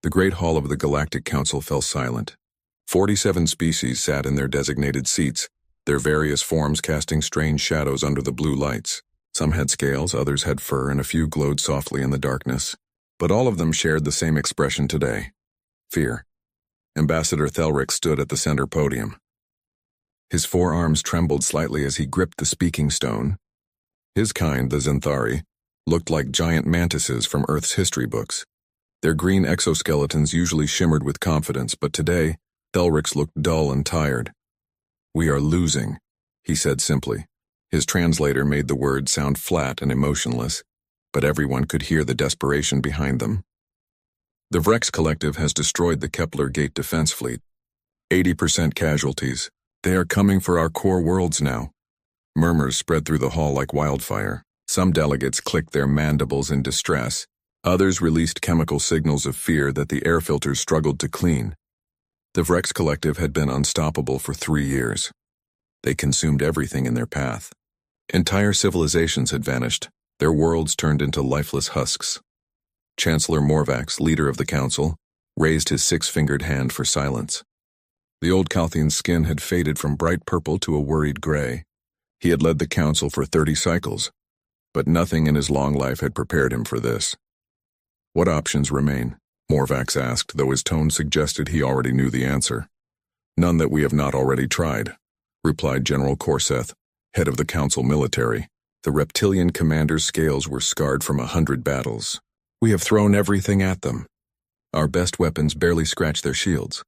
The great hall of the Galactic Council fell silent. 47 species sat in their designated seats, their various forms casting strange shadows under the blue lights. Some had scales, others had fur, and a few glowed softly in the darkness. But all of them shared the same expression today: fear. Ambassador Thelric stood at the center podium. His forearms trembled slightly as he gripped the speaking stone. His kind, the Zenthari, looked like giant mantises from Earth's history books. Their green exoskeletons usually shimmered with confidence, but today, Thelric's looked dull and tired. "We are losing," he said simply. His translator made the words sound flat and emotionless, but everyone could hear the desperation behind them. "The Vrex Collective has destroyed the Kepler Gate defense fleet. 80% casualties. They are coming for our core worlds now." Murmurs spread through the hall like wildfire. Some delegates clicked their mandibles in distress. Others released chemical signals of fear that the air filters struggled to clean. The Vrex Collective had been unstoppable for 3 years. They consumed everything in their path. Entire civilizations had vanished, their worlds turned into lifeless husks. Chancellor Morvax, leader of the council, raised his 6-fingered hand for silence. The old Calthian's skin had faded from bright purple to a worried gray. He had led the council for 30 cycles, but nothing in his long life had prepared him for this. "What options remain?" Morvax asked, though his tone suggested he already knew the answer. "None that we have not already tried," replied General Corseth, head of the council military. The reptilian commander's scales were scarred from 100 battles. "We have thrown everything at them. Our best weapons barely scratch their shields.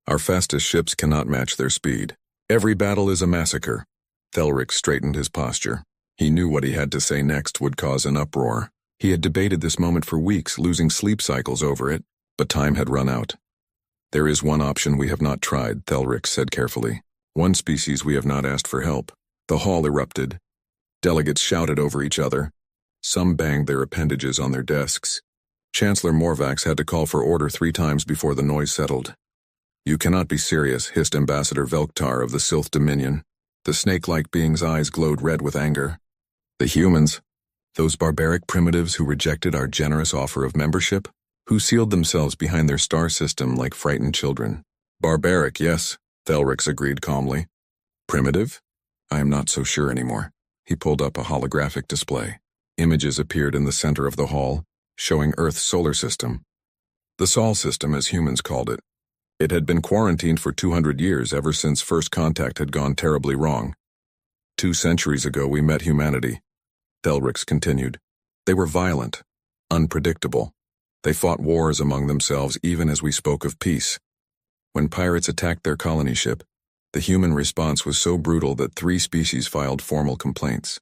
Our fastest ships cannot match their speed. Every battle is a massacre." Thelric straightened his posture. He knew what he had to say next would cause an uproar. He had debated this moment for weeks, losing sleep cycles over it, but time had run out. "There is one option we have not tried," Thelric said carefully. "One species we have not asked for help." The hall erupted. Delegates shouted over each other. Some banged their appendages on their desks. Chancellor Morvax had to call for order 3 times before the noise settled. "You cannot be serious," hissed Ambassador Velktar of the Sylph Dominion. The snake-like being's eyes glowed red with anger. "The humans? Those barbaric primitives who rejected our generous offer of membership? Who sealed themselves behind their star system like frightened children?" "Barbaric, yes," Thelrix agreed calmly. "Primitive? I am not so sure anymore." He pulled up a holographic display. Images appeared in the center of the hall, showing Earth's solar system. The Sol system, as humans called it. It had been quarantined for 200 years, ever since first contact had gone terribly wrong. 2 centuries ago we met humanity, Thelrix continued. They were violent, unpredictable. They fought wars among themselves even as we spoke of peace. When pirates attacked their colony ship, the human response was so brutal that 3 species filed formal complaints.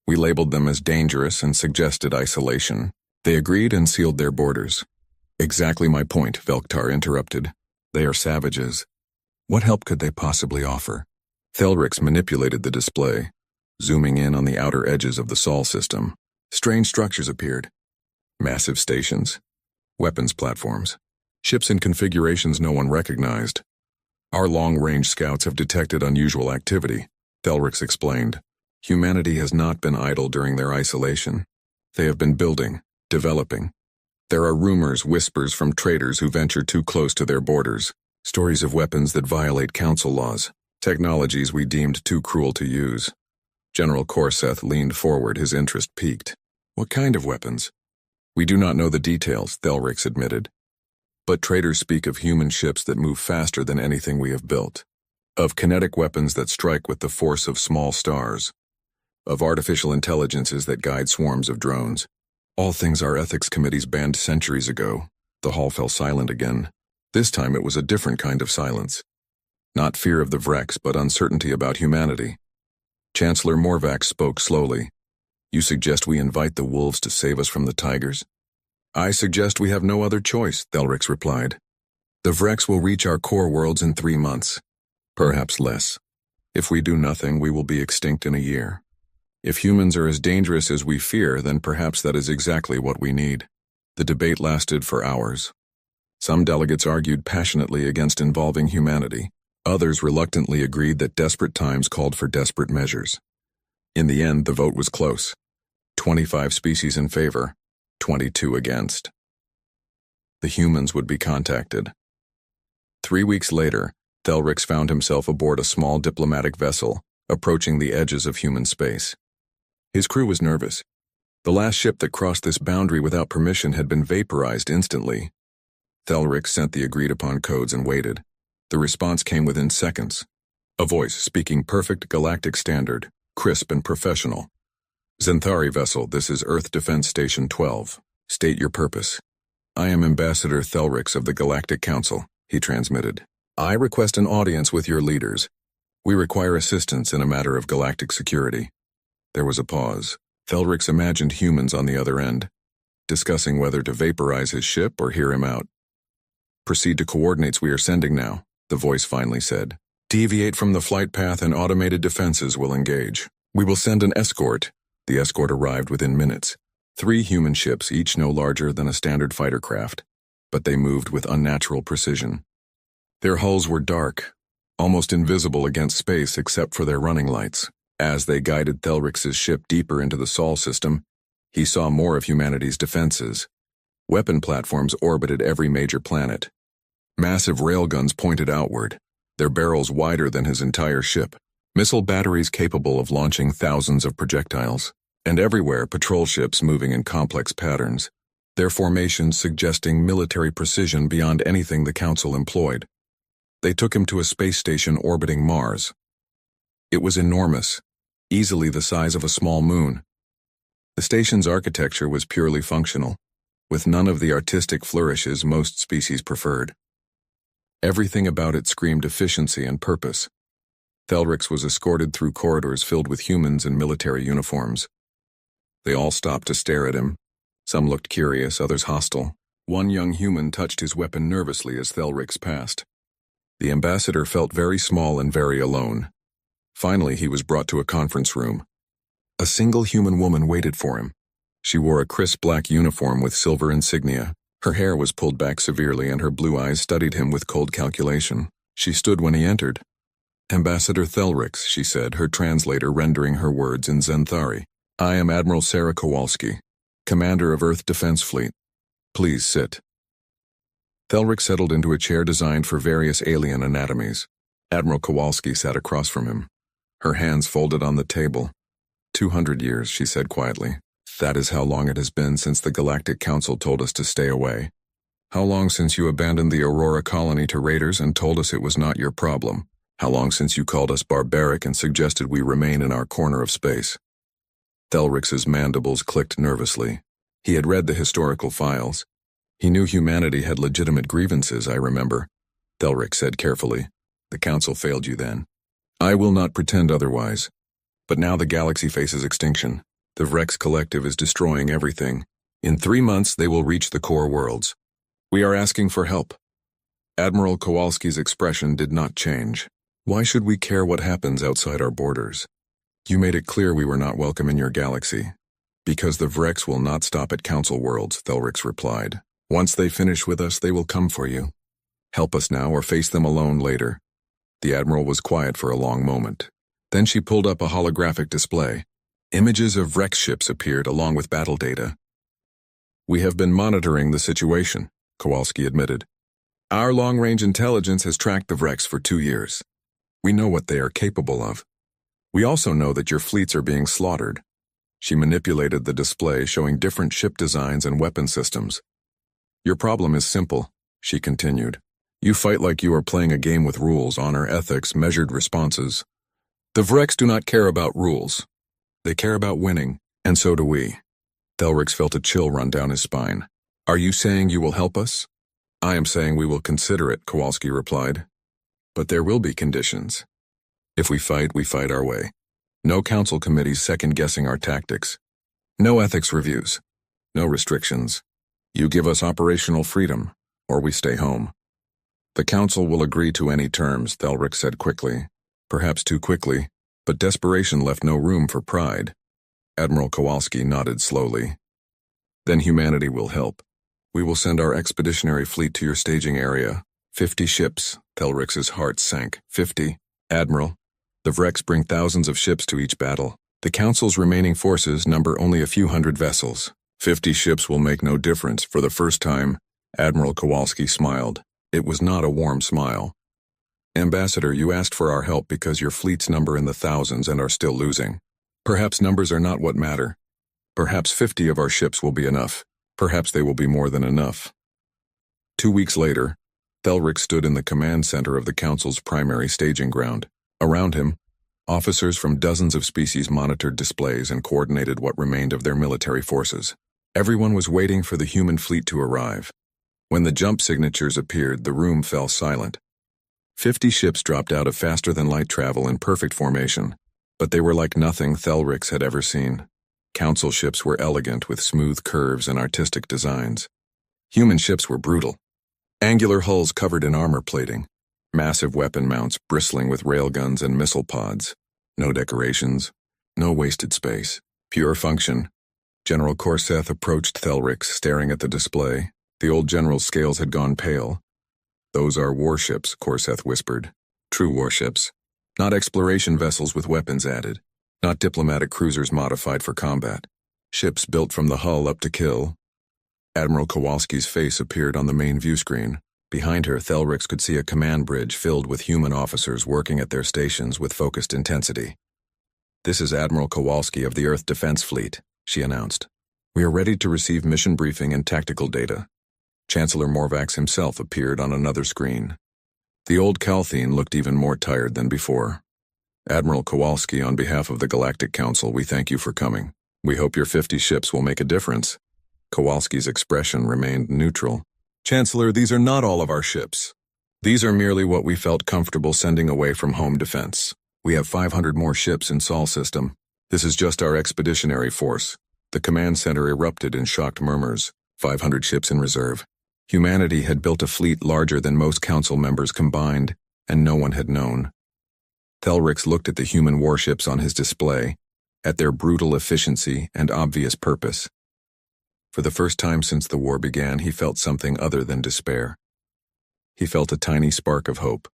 We labeled them as dangerous and suggested isolation. They agreed and sealed their borders. "Exactly my point," Velktar interrupted. "They are savages. What help could they possibly offer?" Thelrix manipulated the display, zooming in on the outer edges of the Sol system. Strange structures appeared. Massive stations, weapons platforms, ships in configurations no one recognized. "Our long-range scouts have detected unusual activity," Thelrix explained. "Humanity has not been idle during their isolation. They have been building, developing. There are rumors, whispers from traders who venture too close to their borders, stories of weapons that violate council laws, technologies we deemed too cruel to use." General Corseth leaned forward, his interest piqued. "What kind of weapons?" "We do not know the details," Thelrix admitted. "But traders speak of human ships that move faster than anything we have built, of kinetic weapons that strike with the force of small stars, of artificial intelligences that guide swarms of drones. All things our ethics committees banned centuries ago." The hall fell silent again. This time it was a different kind of silence. Not fear of the Vrex, but uncertainty about humanity. Chancellor Morvax spoke slowly. "You suggest we invite the wolves to save us from the tigers?" "I suggest we have no other choice," Thelrix replied. "The Vrex will reach our core worlds in 3 months. Perhaps less. If we do nothing, we will be extinct in a year. If humans are as dangerous as we fear, then perhaps that is exactly what we need." The debate lasted for hours. Some delegates argued passionately against involving humanity. Others reluctantly agreed that desperate times called for desperate measures. In the end, the vote was close. 25 species in favor, 22 against. The humans would be contacted. 3 weeks later, Thelrix found himself aboard a small diplomatic vessel, approaching the edges of human space. His crew was nervous. The last ship that crossed this boundary without permission had been vaporized instantly. Thelrix sent the agreed-upon codes and waited. The response came within seconds. A voice speaking perfect galactic standard, crisp and professional. Zenthari vessel, this is Earth Defense Station 12. State your purpose. I am Ambassador Thelrix of the Galactic Council, he transmitted. I request an audience with your leaders. We require assistance in a matter of galactic security. There was a pause. Thelrix imagined humans on the other end, discussing whether to vaporize his ship or hear him out. Proceed to coordinates we are sending now, the voice finally said. Deviate from the flight path and automated defenses will engage. We will send an escort. The escort arrived within minutes. 3 human ships, each no larger than a standard fighter craft, but they moved with unnatural precision. Their hulls were dark, almost invisible against space except for their running lights. As they guided Thelrix's ship deeper into the Sol system, he saw more of humanity's defenses. Weapon platforms orbited every major planet. Massive railguns pointed outward, their barrels wider than his entire ship. Missile batteries capable of launching thousands of projectiles. And everywhere patrol ships moving in complex patterns, their formations suggesting military precision beyond anything the Council employed. They took him to a space station orbiting Mars. It was enormous, easily the size of a small moon. The station's architecture was purely functional, with none of the artistic flourishes most species preferred. Everything about it screamed efficiency and purpose. Thelrix was escorted through corridors filled with humans in military uniforms. They all stopped to stare at him. Some looked curious, others hostile. One young human touched his weapon nervously as Thelrix passed. The ambassador felt very small and very alone. Finally, he was brought to a conference room. A single human woman waited for him. She wore a crisp black uniform with silver insignia. Her hair was pulled back severely and her blue eyes studied him with cold calculation. She stood when he entered. Ambassador Thelrix, she said, her translator rendering her words in Zenthari. I am Admiral Sarah Kowalski, commander of Earth Defense Fleet. Please sit. Thelrix settled into a chair designed for various alien anatomies. Admiral Kowalski sat across from him, her hands folded on the table. 200 years, she said quietly. That is how long it has been since the Galactic Council told us to stay away. How long since you abandoned the Aurora colony to raiders and told us it was not your problem? How long since you called us barbaric and suggested we remain in our corner of space? Thelrix's mandibles clicked nervously. He had read the historical files. He knew humanity had legitimate grievances, I remember. Thelrix said carefully. The Council failed you then. I will not pretend otherwise. But now the galaxy faces extinction. The Vrex Collective is destroying everything. In 3 months, they will reach the core worlds. We are asking for help. Admiral Kowalski's expression did not change. Why should we care what happens outside our borders? You made it clear we were not welcome in your galaxy. Because the Vrex will not stop at Council worlds, Thelrix replied. Once they finish with us, they will come for you. Help us now or face them alone later. The Admiral was quiet for a long moment. Then she pulled up a holographic display. Images of Vrex ships appeared along with battle data. We have been monitoring the situation, Kowalski admitted. Our long-range intelligence has tracked the Vrex for 2 years. We know what they are capable of. We also know that your fleets are being slaughtered. She manipulated the display showing different ship designs and weapon systems. Your problem is simple, she continued. You fight like you are playing a game with rules, honor, ethics, measured responses. The Vrex do not care about rules. They care about winning, and so do we. Thelrix felt a chill run down his spine. Are you saying you will help us? I am saying we will consider it, Kowalski replied. But there will be conditions. If we fight our way. No council committees second-guessing our tactics. No ethics reviews. No restrictions. You give us operational freedom, or we stay home. The council will agree to any terms, Thelrix said quickly. Perhaps too quickly, but desperation left no room for pride. Admiral Kowalski nodded slowly. Then humanity will help. We will send our expeditionary fleet to your staging area. 50 ships, Thelrix's heart sank. 50. Admiral, the Vrex bring thousands of ships to each battle. The Council's remaining forces number only a few hundred vessels. 50 ships will make no difference. For the first time, Admiral Kowalski smiled. It was not a warm smile. Ambassador, you asked for our help because your fleets number in the thousands and are still losing. Perhaps numbers are not what matter. Perhaps 50 of our ships will be enough. Perhaps they will be more than enough. 2 weeks later, Thelric stood in the command center of the Council's primary staging ground. Around him, officers from dozens of species monitored displays and coordinated what remained of their military forces. Everyone was waiting for the human fleet to arrive. When the jump signatures appeared, the room fell silent. 50 ships dropped out of faster-than-light travel in perfect formation, but they were like nothing Thelric had ever seen. Council ships were elegant with smooth curves and artistic designs. Human ships were brutal. Angular hulls covered in armor plating, massive weapon mounts bristling with railguns and missile pods. No decorations, no wasted space, pure function. General Corseth approached Thelric, staring at the display. The old general's scales had gone pale. Those are warships, Corseth whispered. True warships. Not exploration vessels with weapons added. Not diplomatic cruisers modified for combat. Ships built from the hull up to kill. Admiral Kowalski's face appeared on the main view screen. Behind her, Thelric could see a command bridge filled with human officers working at their stations with focused intensity. This is Admiral Kowalski of the Earth Defense Fleet, she announced. We are ready to receive mission briefing and tactical data. Chancellor Morvax himself appeared on another screen. The old Calthene looked even more tired than before. Admiral Kowalski, on behalf of the Galactic Council, we thank you for coming. We hope your 50 ships will make a difference. Kowalski's expression remained neutral. Chancellor, these are not all of our ships. These are merely what we felt comfortable sending away from home defense. We have 500 more ships in Sol system. This is just our expeditionary force. The command center erupted in shocked murmurs. 500 ships in reserve. Humanity had built a fleet larger than most council members combined, and no one had known. Thelric looked at the human warships on his display, at their brutal efficiency and obvious purpose. For the first time since the war began, he felt something other than despair. He felt a tiny spark of hope,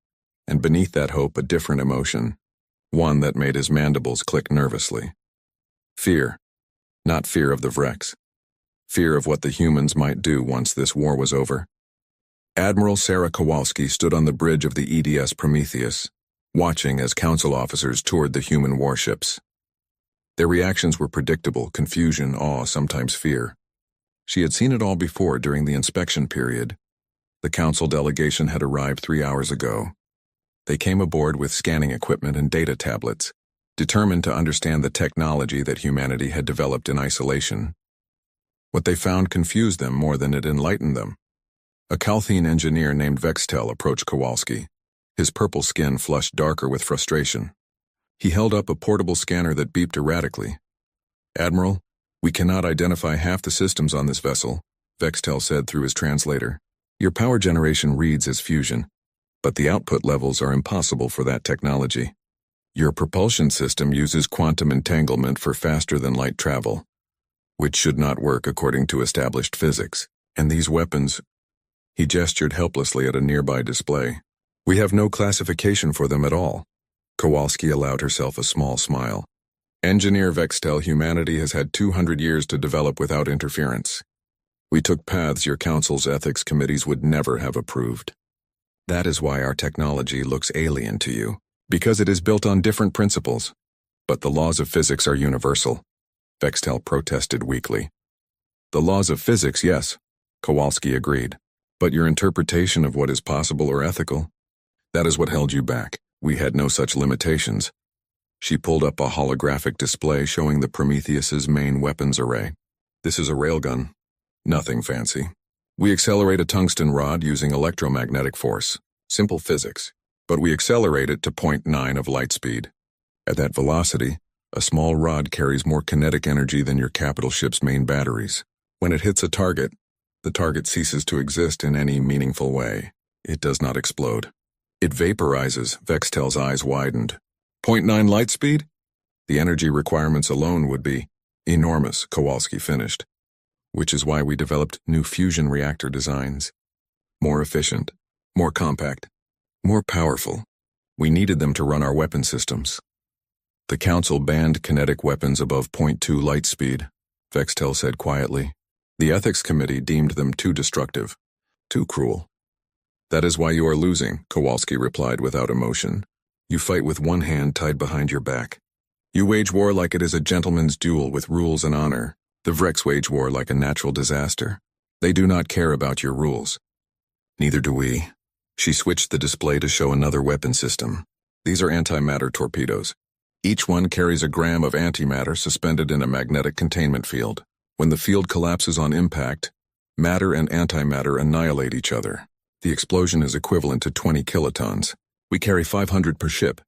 and beneath that hope a different emotion, one that made his mandibles click nervously. Fear. Not fear of the Vrex. Fear of what the humans might do once this war was over. Admiral Sarah Kowalski stood on the bridge of the EDS Prometheus, watching as council officers toured the human warships. Their reactions were predictable: confusion, awe, sometimes fear. She had seen it all before during the inspection period. The council delegation had arrived 3 hours ago. They came aboard with scanning equipment and data tablets, determined to understand the technology that humanity had developed in isolation. What they found confused them more than it enlightened them. A Calthene engineer named Vextel approached Kowalski. His purple skin flushed darker with frustration. He held up a portable scanner that beeped erratically. "Admiral, we cannot identify half the systems on this vessel," Vextel said through his translator. "Your power generation reads as fusion, but the output levels are impossible for that technology. Your propulsion system uses quantum entanglement for faster-than-light travel, which should not work according to established physics. And these weapons—" He gestured helplessly at a nearby display. "We have no classification for them at all." Kowalski allowed herself a small smile. "Engineer Vextel, humanity has had 200 years to develop without interference. We took paths your council's ethics committees would never have approved. That is why our technology looks alien to you, because it is built on different principles. But the laws of physics are universal," Vextel protested weakly. "The laws of physics, yes," Kowalski agreed. "But your interpretation of what is possible or ethical? That is what held you back. We had no such limitations." She pulled up a holographic display showing the Prometheus's main weapons array. "This is a railgun. Nothing fancy. We accelerate a tungsten rod using electromagnetic force. Simple physics. But we accelerate it to 0.9 of light speed. At that velocity, a small rod carries more kinetic energy than your capital ship's main batteries. When it hits a target, the target ceases to exist in any meaningful way. It does not explode. It vaporizes." Vextel's eyes widened. 0.9 light speed? The energy requirements alone would be enormous, Kowalski finished. Which is why we developed new fusion reactor designs. More efficient, more compact, more powerful. We needed them to run our weapon systems. The Council banned kinetic weapons above 0.2 light speed, Vextel said quietly. The Ethics Committee deemed them too destructive. Too cruel. That is why you are losing, Kowalski replied without emotion. You fight with one hand tied behind your back. You wage war like it is a gentleman's duel with rules and honor. The Vrex wage war like a natural disaster. They do not care about your rules. Neither do we. She switched the display to show another weapon system. These are antimatter torpedoes. Each one carries a gram of antimatter suspended in a magnetic containment field. When the field collapses on impact, matter and antimatter annihilate each other. The explosion is equivalent to 20 kilotons. We carry 500 per ship.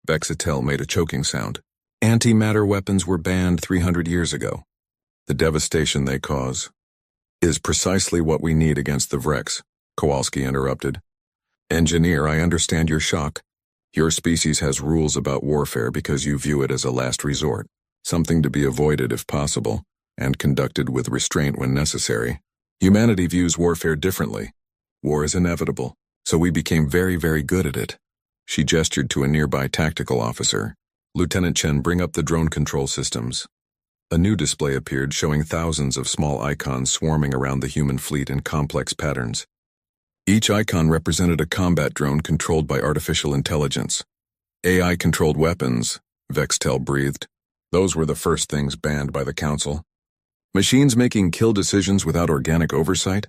Vexatel made a choking sound. Antimatter weapons were banned 300 years ago. The devastation they cause is precisely what we need against the Vrex, Kowalski interrupted. Engineer, I understand your shock. Your species has rules about warfare because you view it as a last resort, something to be avoided if possible, and conducted with restraint when necessary. Humanity views warfare differently. War is inevitable, so we became very, very good at it. She gestured to a nearby tactical officer. Lieutenant Chen, bring up the drone control systems. A new display appeared showing thousands of small icons swarming around the human fleet in complex patterns. Each icon represented a combat drone controlled by artificial intelligence. AI-controlled weapons, Vextel breathed. Those were the first things banned by the Council. Machines making kill decisions without organic oversight?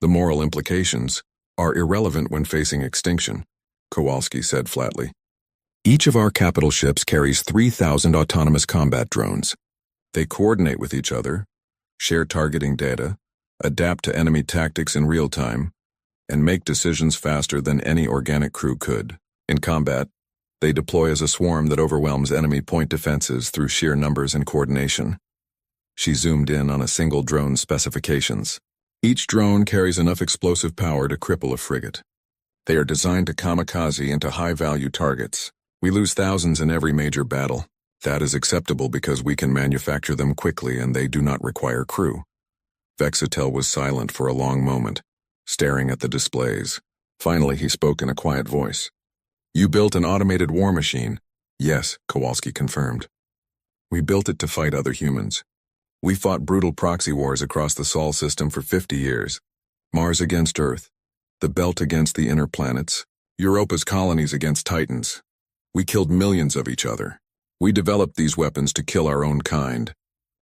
The moral implications are irrelevant when facing extinction, Kowalski said flatly. Each of our capital ships carries 3,000 autonomous combat drones. They coordinate with each other, share targeting data, adapt to enemy tactics in real time, and make decisions faster than any organic crew could. In combat, they deploy as a swarm that overwhelms enemy point defenses through sheer numbers and coordination. She zoomed in on a single drone's specifications. Each drone carries enough explosive power to cripple a frigate. They are designed to kamikaze into high-value targets. We lose thousands in every major battle. That is acceptable because we can manufacture them quickly and they do not require crew. Vexatel was silent for a long moment, staring at the displays. Finally, he spoke in a quiet voice. You built an automated war machine. Yes, Kowalski confirmed. We built it to fight other humans. We fought brutal proxy wars across the Sol system for 50 years. Mars against Earth, the Belt against the inner planets, Europa's colonies against Titans. We killed millions of each other. We developed these weapons to kill our own kind.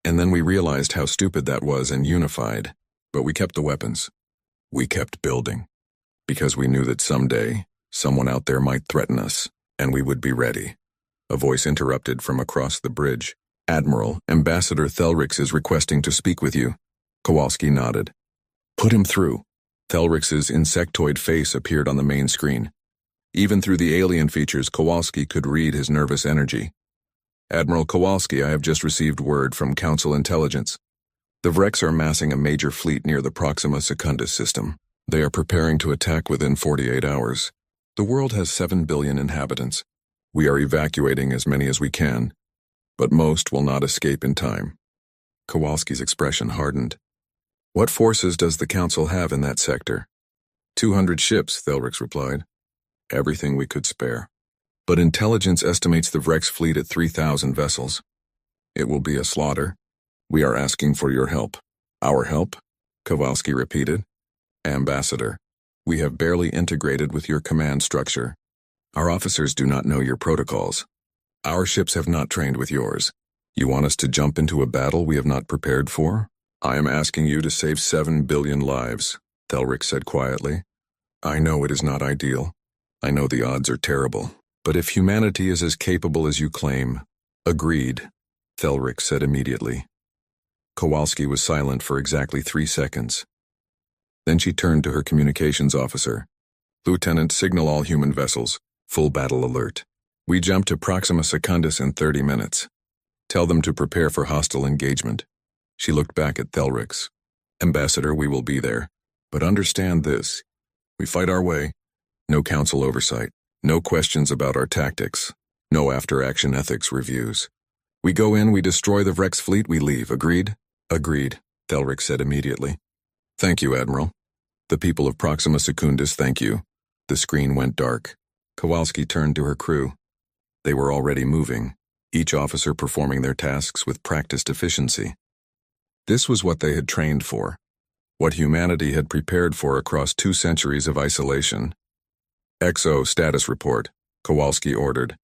And then we realized how stupid that was and unified. But we kept the weapons. We kept building. Because we knew that someday, someone out there might threaten us, and we would be ready. A voice interrupted from across the bridge. Admiral, Ambassador Thelrix is requesting to speak with you. Kowalski nodded. Put him through. Thelrix's insectoid face appeared on the main screen. Even through the alien features, Kowalski could read his nervous energy. Admiral Kowalski, I have just received word from Council Intelligence. The Vrex are amassing a major fleet near the Proxima Secundus system. They are preparing to attack within 48 hours. The world has 7 billion inhabitants. We are evacuating as many as we can, but most will not escape in time. Kowalski's expression hardened. What forces does the Council have in that sector? 200 ships, Thelrix replied. Everything we could spare. But intelligence estimates the Vrex fleet at 3,000 vessels. It will be a slaughter. We are asking for your help. Our help? Kowalski repeated. Ambassador, we have barely integrated with your command structure. Our officers do not know your protocols. Our ships have not trained with yours. You want us to jump into a battle we have not prepared for? I am asking you to save 7 billion lives, Thelrix said quietly. I know it is not ideal. I know the odds are terrible. But if humanity is as capable as you claim, agreed, Thelrix said immediately. Kowalski was silent for exactly 3 seconds. Then she turned to her communications officer. Lieutenant, signal all human vessels. Full battle alert. We jump to Proxima Secundus in 30 minutes. Tell them to prepare for hostile engagement. She looked back at Thelrix. Ambassador, we will be there. But understand this. We fight our way. No council oversight. No questions about our tactics. No after-action ethics reviews. We go in, we destroy the Vrex fleet, we leave. Agreed? Agreed, Thelrix said immediately. Thank you, Admiral. The people of Proxima Secundus thank you. The screen went dark. Kowalski turned to her crew. They were already moving, each officer performing their tasks with practiced efficiency. This was what they had trained for. what humanity had prepared for across 2 centuries of isolation. XO status report, Kowalski ordered.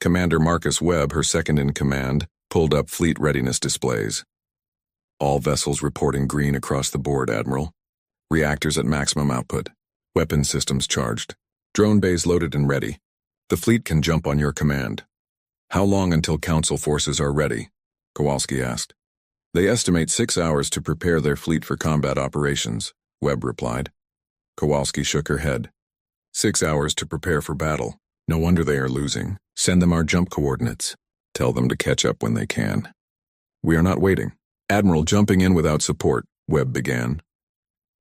Commander Marcus Webb, her second-in-command, pulled up fleet readiness displays. All vessels reporting green across the board, Admiral. Reactors at maximum output. Weapon systems charged. Drone bays loaded and ready. The fleet can jump on your command. How long until Council forces are ready? Kowalski asked. They estimate 6 hours to prepare their fleet for combat operations, Webb replied. Kowalski shook her head. 6 hours to prepare for battle. No wonder they are losing. Send them our jump coordinates. Tell them to catch up when they can. We are not waiting. Admiral, jumping in without support, Webb began.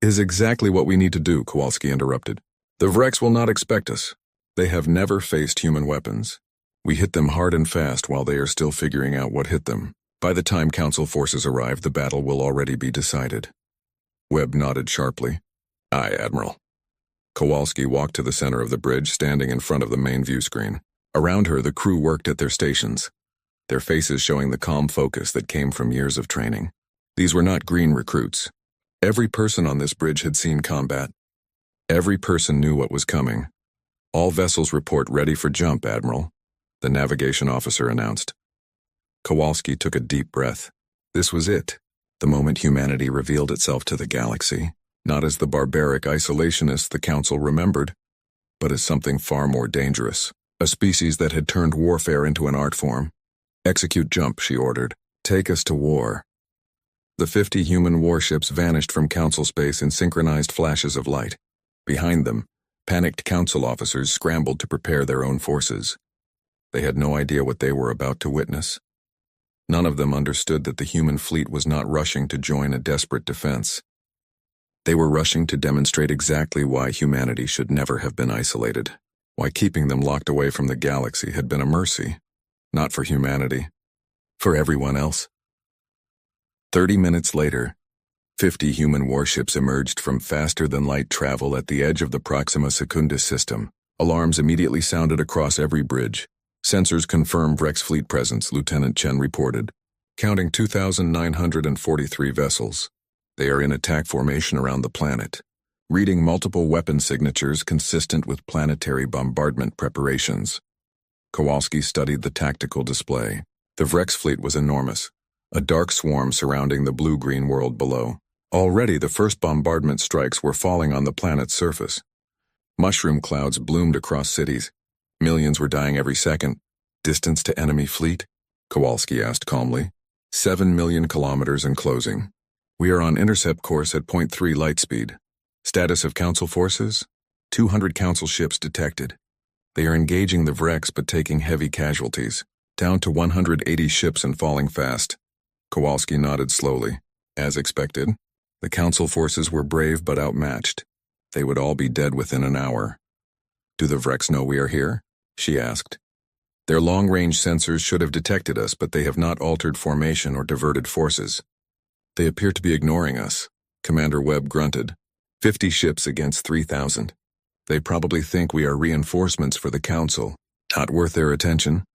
Is exactly what we need to do, Kowalski interrupted. The Vrex will not expect us. They have never faced human weapons. We hit them hard and fast while they are still figuring out what hit them. By the time Council forces arrive, the battle will already be decided. Webb nodded sharply. Aye, Admiral. Kowalski walked to the center of the bridge, standing in front of the main view screen. Around her, the crew worked at their stations, their faces showing the calm focus that came from years of training. These were not green recruits. Every person on this bridge had seen combat. Every person knew what was coming. All vessels report ready for jump, Admiral, the navigation officer announced. Kowalski took a deep breath. This was it, the moment humanity revealed itself to the galaxy, not as the barbaric isolationists the Council remembered, but as something far more dangerous, a species that had turned warfare into an art form. Execute jump, she ordered. Take us to war. The 50 human warships vanished from Council space in synchronized flashes of light. Behind them, panicked Council officers scrambled to prepare their own forces. They had no idea what they were about to witness. None of them understood that the human fleet was not rushing to join a desperate defense. They were rushing to demonstrate exactly why humanity should never have been isolated, why keeping them locked away from the galaxy had been a mercy, not for humanity, for everyone else. 30 minutes later, 50 human warships emerged from faster-than-light travel at the edge of the Proxima Secundus system. Alarms immediately sounded across every bridge. Sensors confirmed Vrex fleet presence, Lieutenant Chen reported, counting 2,943 vessels. They are in attack formation around the planet, reading multiple weapon signatures consistent with planetary bombardment preparations. Kowalski studied the tactical display. The Vrex fleet was enormous, a dark swarm surrounding the blue-green world below. Already the first bombardment strikes were falling on the planet's surface. Mushroom clouds bloomed across cities. Millions were dying every second. Distance to enemy fleet? Kowalski asked calmly. 7 million kilometers and closing. We are on intercept course at 0.3 light speed. Status of Council forces? 200 Council ships detected. They are engaging the Vrex but taking heavy casualties. Down to 180 ships and falling fast. Kowalski nodded slowly. As expected, the Council forces were brave but outmatched. They would all be dead within an hour. Do the Vrex know we are here? She asked. Their long-range sensors should have detected us, but they have not altered formation or diverted forces. They appear to be ignoring us, Commander Webb grunted. 50 ships against 3,000. They probably think we are reinforcements for the Council. Not worth their attention.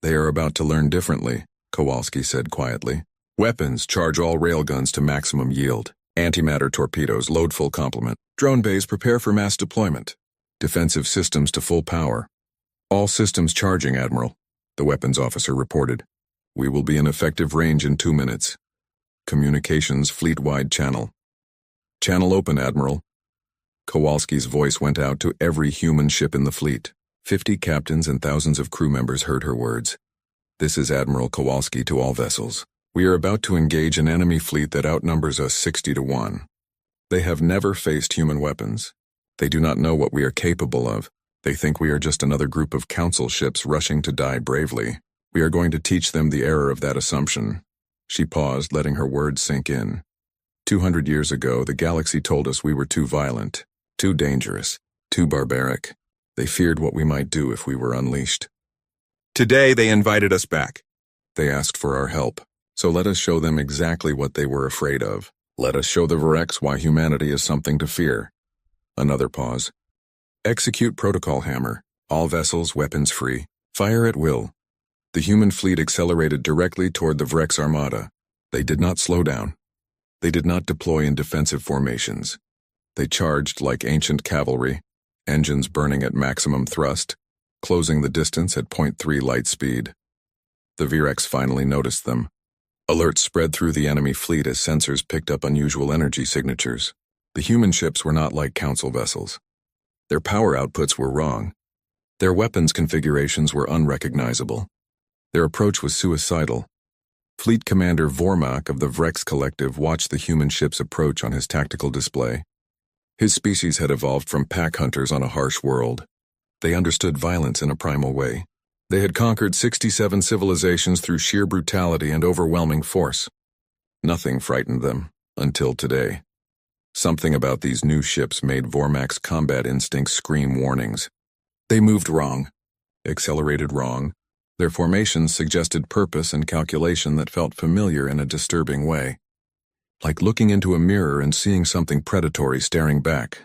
They are about to learn differently, Kowalski said quietly. Weapons, charge all railguns to maximum yield. Antimatter torpedoes, load full complement. Drone bays, prepare for mass deployment. Defensive systems to full power. All systems charging, Admiral, the weapons officer reported. We will be in effective range in 2 minutes. Communications fleet-wide channel. Channel open, Admiral. Kowalski's voice went out to every human ship in the fleet. 50 captains and thousands of crew members heard her words. This is Admiral Kowalski to all vessels. We are about to engage an enemy fleet that outnumbers us 60 to 1. They have never faced human weapons. They do not know what we are capable of. They think we are just another group of Council ships rushing to die bravely. We are going to teach them the error of that assumption. She paused, letting her words sink in. 200 years ago, the galaxy told us we were too violent, too dangerous, too barbaric. They feared what we might do if we were unleashed. Today, they invited us back. They asked for our help. So let us show them exactly what they were afraid of. Let us show the Vrex why humanity is something to fear. Another pause. Execute protocol hammer. All vessels, weapons free. Fire at will. The human fleet accelerated directly toward the Vrex armada. They did not slow down. They did not deploy in defensive formations. They charged like ancient cavalry, engines burning at maximum thrust, closing the distance at .3 light speed. The Virex finally noticed them. Alerts spread through the enemy fleet as sensors picked up unusual energy signatures. The human ships were not like Council vessels. Their power outputs were wrong. Their weapons configurations were unrecognizable. Their approach was suicidal. Fleet Commander Vormak of the Vrex Collective watched the human ship's approach on his tactical display. His species had evolved from pack hunters on a harsh world. They understood violence in a primal way. They had conquered 67 civilizations through sheer brutality and overwhelming force. Nothing frightened them, until today. Something about these new ships made Vormak's combat instincts scream warnings. They moved wrong, accelerated wrong. Their formations suggested purpose and calculation that felt familiar in a disturbing way. Like looking into a mirror and seeing something predatory staring back.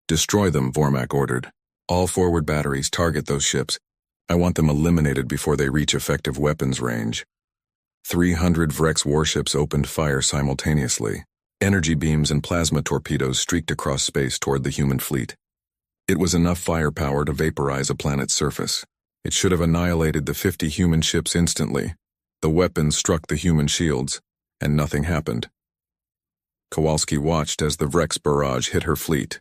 Destroy them, Vormak ordered. All forward batteries target those ships. I want them eliminated before they reach effective weapons range. 300 Vrex warships opened fire simultaneously. Energy beams and plasma torpedoes streaked across space toward the human fleet. It was enough firepower to vaporize a planet's surface. It should have annihilated the 50 human ships instantly. The weapons struck the human shields, and nothing happened. Kowalski watched as the Vrex barrage hit her fleet.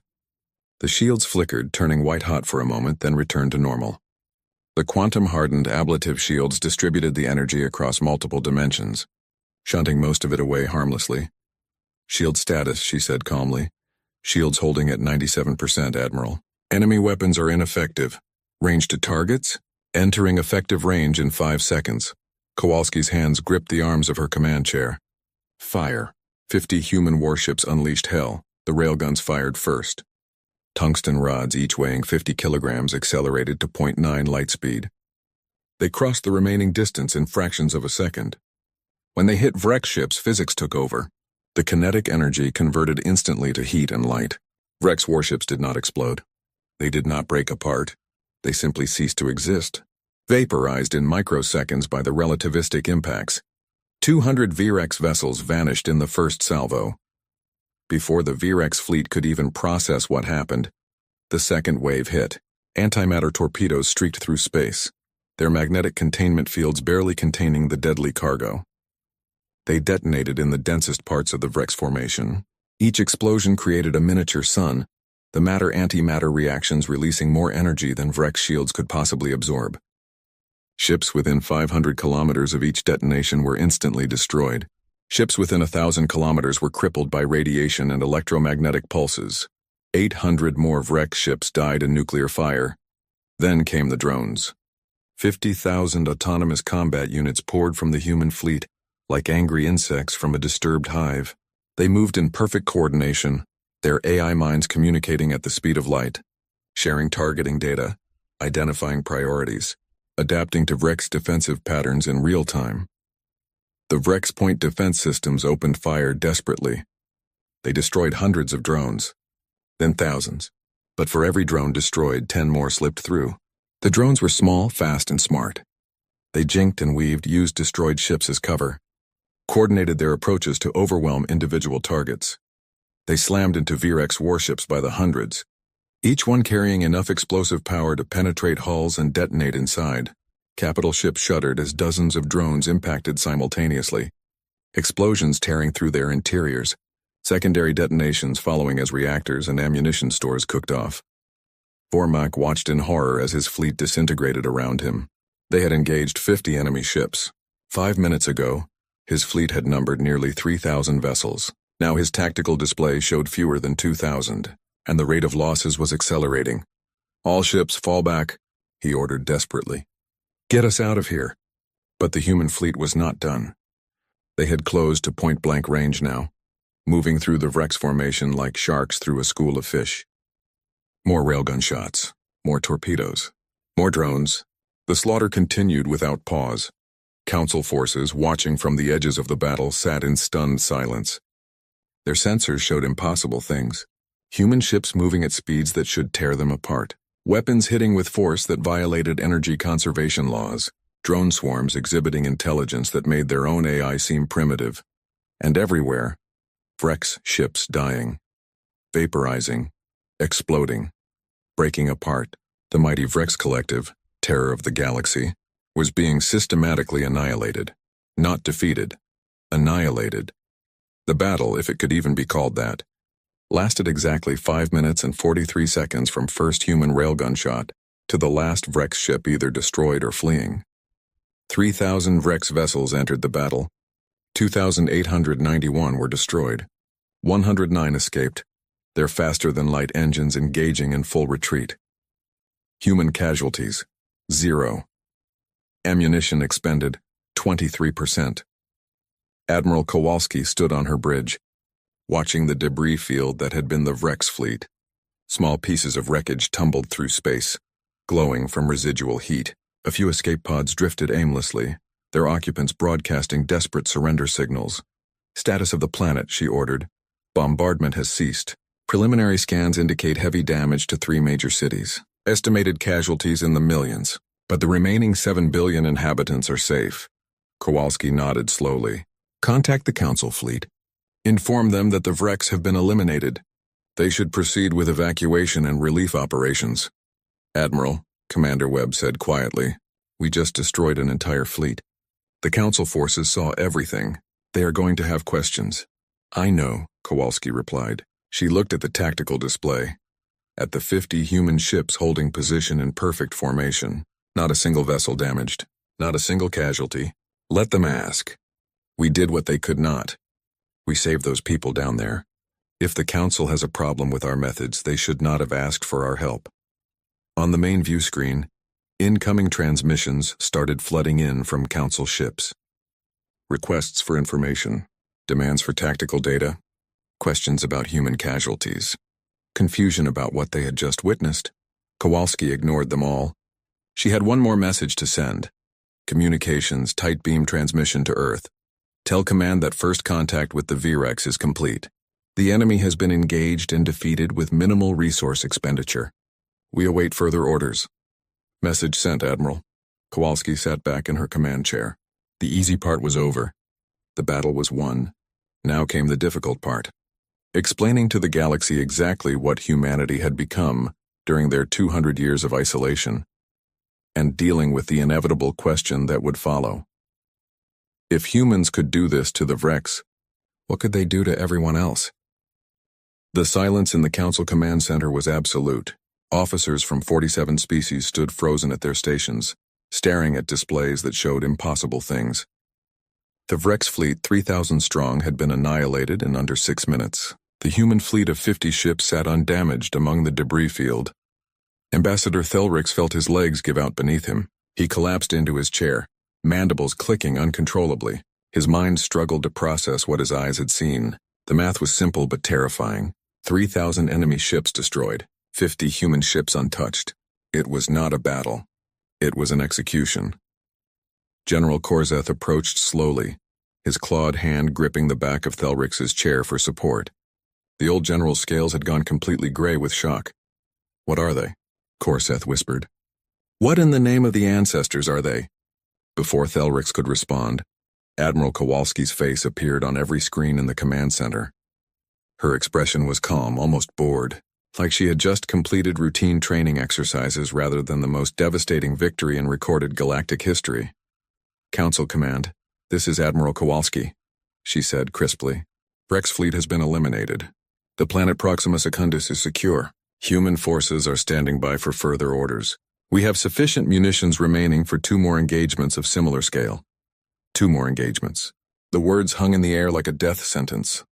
The shields flickered, turning white-hot for a moment, then returned to normal. The quantum-hardened ablative shields distributed the energy across multiple dimensions, shunting most of it away harmlessly. Shield status, she said calmly. Shields holding at 97%, Admiral. Enemy weapons are ineffective. Range to targets? Entering effective range in 5 seconds. Kowalski's hands gripped the arms of her command chair. Fire. 50 human warships unleashed hell. The railguns fired first. Tungsten rods, each weighing 50 kilograms, accelerated to .9 light speed. They crossed the remaining distance in fractions of a second. When they hit Vrex ships, physics took over. The kinetic energy converted instantly to heat and light. Vrex warships did not explode. They did not break apart. They simply ceased to exist, vaporized in microseconds by the relativistic impacts. 200 Virex vessels vanished in the first salvo. Before the Virex fleet could even process what happened, the second wave hit. Antimatter torpedoes streaked through space, their magnetic containment fields barely containing the deadly cargo. They detonated in the densest parts of the Vrex formation. Each explosion created a miniature sun, the matter-antimatter reactions releasing more energy than Vrex shields could possibly absorb. Ships within 500 kilometers of each detonation were instantly destroyed. Ships within 1,000 kilometers were crippled by radiation and electromagnetic pulses. 800 more Vrex ships died in nuclear fire. Then came the drones. 50,000 autonomous combat units poured from the human fleet, like angry insects from a disturbed hive. They moved in perfect coordination, their AI minds communicating at the speed of light, sharing targeting data, identifying priorities, adapting to Vrex defensive patterns in real time. The Vrex point defense systems opened fire desperately. They destroyed hundreds of drones, then thousands. But for every drone destroyed, 10 more slipped through. The drones were small, fast, and smart. They jinked and weaved, used destroyed ships as cover, coordinated their approaches to overwhelm individual targets. They slammed into Virex warships by the hundreds, each one carrying enough explosive power to penetrate hulls and detonate inside. Capital ships shuddered as dozens of drones impacted simultaneously, explosions tearing through their interiors, secondary detonations following as reactors and ammunition stores cooked off. Vormak watched in horror as his fleet disintegrated around him. They had engaged 50 enemy ships. 5 minutes ago, his fleet had numbered nearly 3,000 vessels. Now his tactical display showed fewer than 2,000, and the rate of losses was accelerating. All ships fall back, he ordered desperately. Get us out of here. But the human fleet was not done. They had closed to point-blank range now, moving through the Vrex formation like sharks through a school of fish. More railgun shots, more torpedoes, more drones. The slaughter continued without pause. Council forces, watching from the edges of the battle, sat in stunned silence. Their sensors showed impossible things. Human ships moving at speeds that should tear them apart. Weapons hitting with force that violated energy conservation laws. Drone swarms exhibiting intelligence that made their own AI seem primitive. And everywhere, Vrex ships dying, vaporizing, exploding, breaking apart. The mighty Vrex collective, terror of the galaxy, was being systematically annihilated. Not defeated. Annihilated. The battle, if it could even be called that, lasted exactly 5 minutes and 43 seconds from first human railgun shot to the last Vrex ship either destroyed or fleeing. 3,000 Vrex vessels entered the battle. 2,891 were destroyed. 109 escaped, their faster-than-light engines engaging in full retreat. Human casualties, 0. Ammunition expended, 23%. Admiral Kowalski stood on her bridge, watching the debris field that had been the Vrex fleet. Small pieces of wreckage tumbled through space, glowing from residual heat. A few escape pods drifted aimlessly, their occupants broadcasting desperate surrender signals. Status of the planet, she ordered. Bombardment has ceased. Preliminary scans indicate heavy damage to 3 major cities. Estimated casualties in the millions, but the remaining 7 billion inhabitants are safe. Kowalski nodded slowly. Contact the Council fleet. Inform them that the Vrex have been eliminated. They should proceed with evacuation and relief operations. Admiral, Commander Webb said quietly, we just destroyed an entire fleet. The Council forces saw everything. They are going to have questions. I know, Kowalski replied. She looked at the tactical display. At the 50 human ships holding position in perfect formation. Not a single vessel damaged. Not a single casualty. Let them ask. We did what they could not. We saved those people down there. If the Council has a problem with our methods, they should not have asked for our help. On the main view screen, incoming transmissions started flooding in from Council ships. Requests for information, demands for tactical data, questions about human casualties, confusion about what they had just witnessed. Kowalski ignored them all. She had one more message to send. Communications, tight beam transmission to Earth. Tell command that first contact with the Vrex is complete. The enemy has been engaged and defeated with minimal resource expenditure. We await further orders. Message sent, Admiral. Kowalski sat back in her command chair. The easy part was over. The battle was won. Now came the difficult part. Explaining to the galaxy exactly what humanity had become during their 200 years of isolation, and dealing with the inevitable question that would follow. If humans could do this to the Vrex, what could they do to everyone else? The silence in the Council Command Center was absolute. Officers from 47 species stood frozen at their stations, staring at displays that showed impossible things. The Vrex fleet, 3,000 strong, had been annihilated in under 6 minutes. The human fleet of 50 ships sat undamaged among the debris field. Ambassador Thelrix felt his legs give out beneath him. He collapsed into his chair, mandibles clicking uncontrollably. His mind struggled to process what his eyes had seen. The math was simple but terrifying. 3,000 enemy ships destroyed, 50 human ships untouched. It was not a battle. It was an execution. General Korzeth approached slowly, his clawed hand gripping the back of Thelrix's chair for support. The old general's scales had gone completely gray with shock. What are they? Korzeth whispered. What in the name of the ancestors are they? Before Thelrix could respond, Admiral Kowalski's face appeared on every screen in the command center. Her expression was calm, almost bored, like she had just completed routine training exercises rather than the most devastating victory in recorded galactic history. Council Command, this is Admiral Kowalski, she said crisply. Vrex fleet has been eliminated. The planet Proxima Secundus is secure. Human forces are standing by for further orders. We have sufficient munitions remaining for 2 more engagements of similar scale. 2 more engagements. The words hung in the air like a death sentence.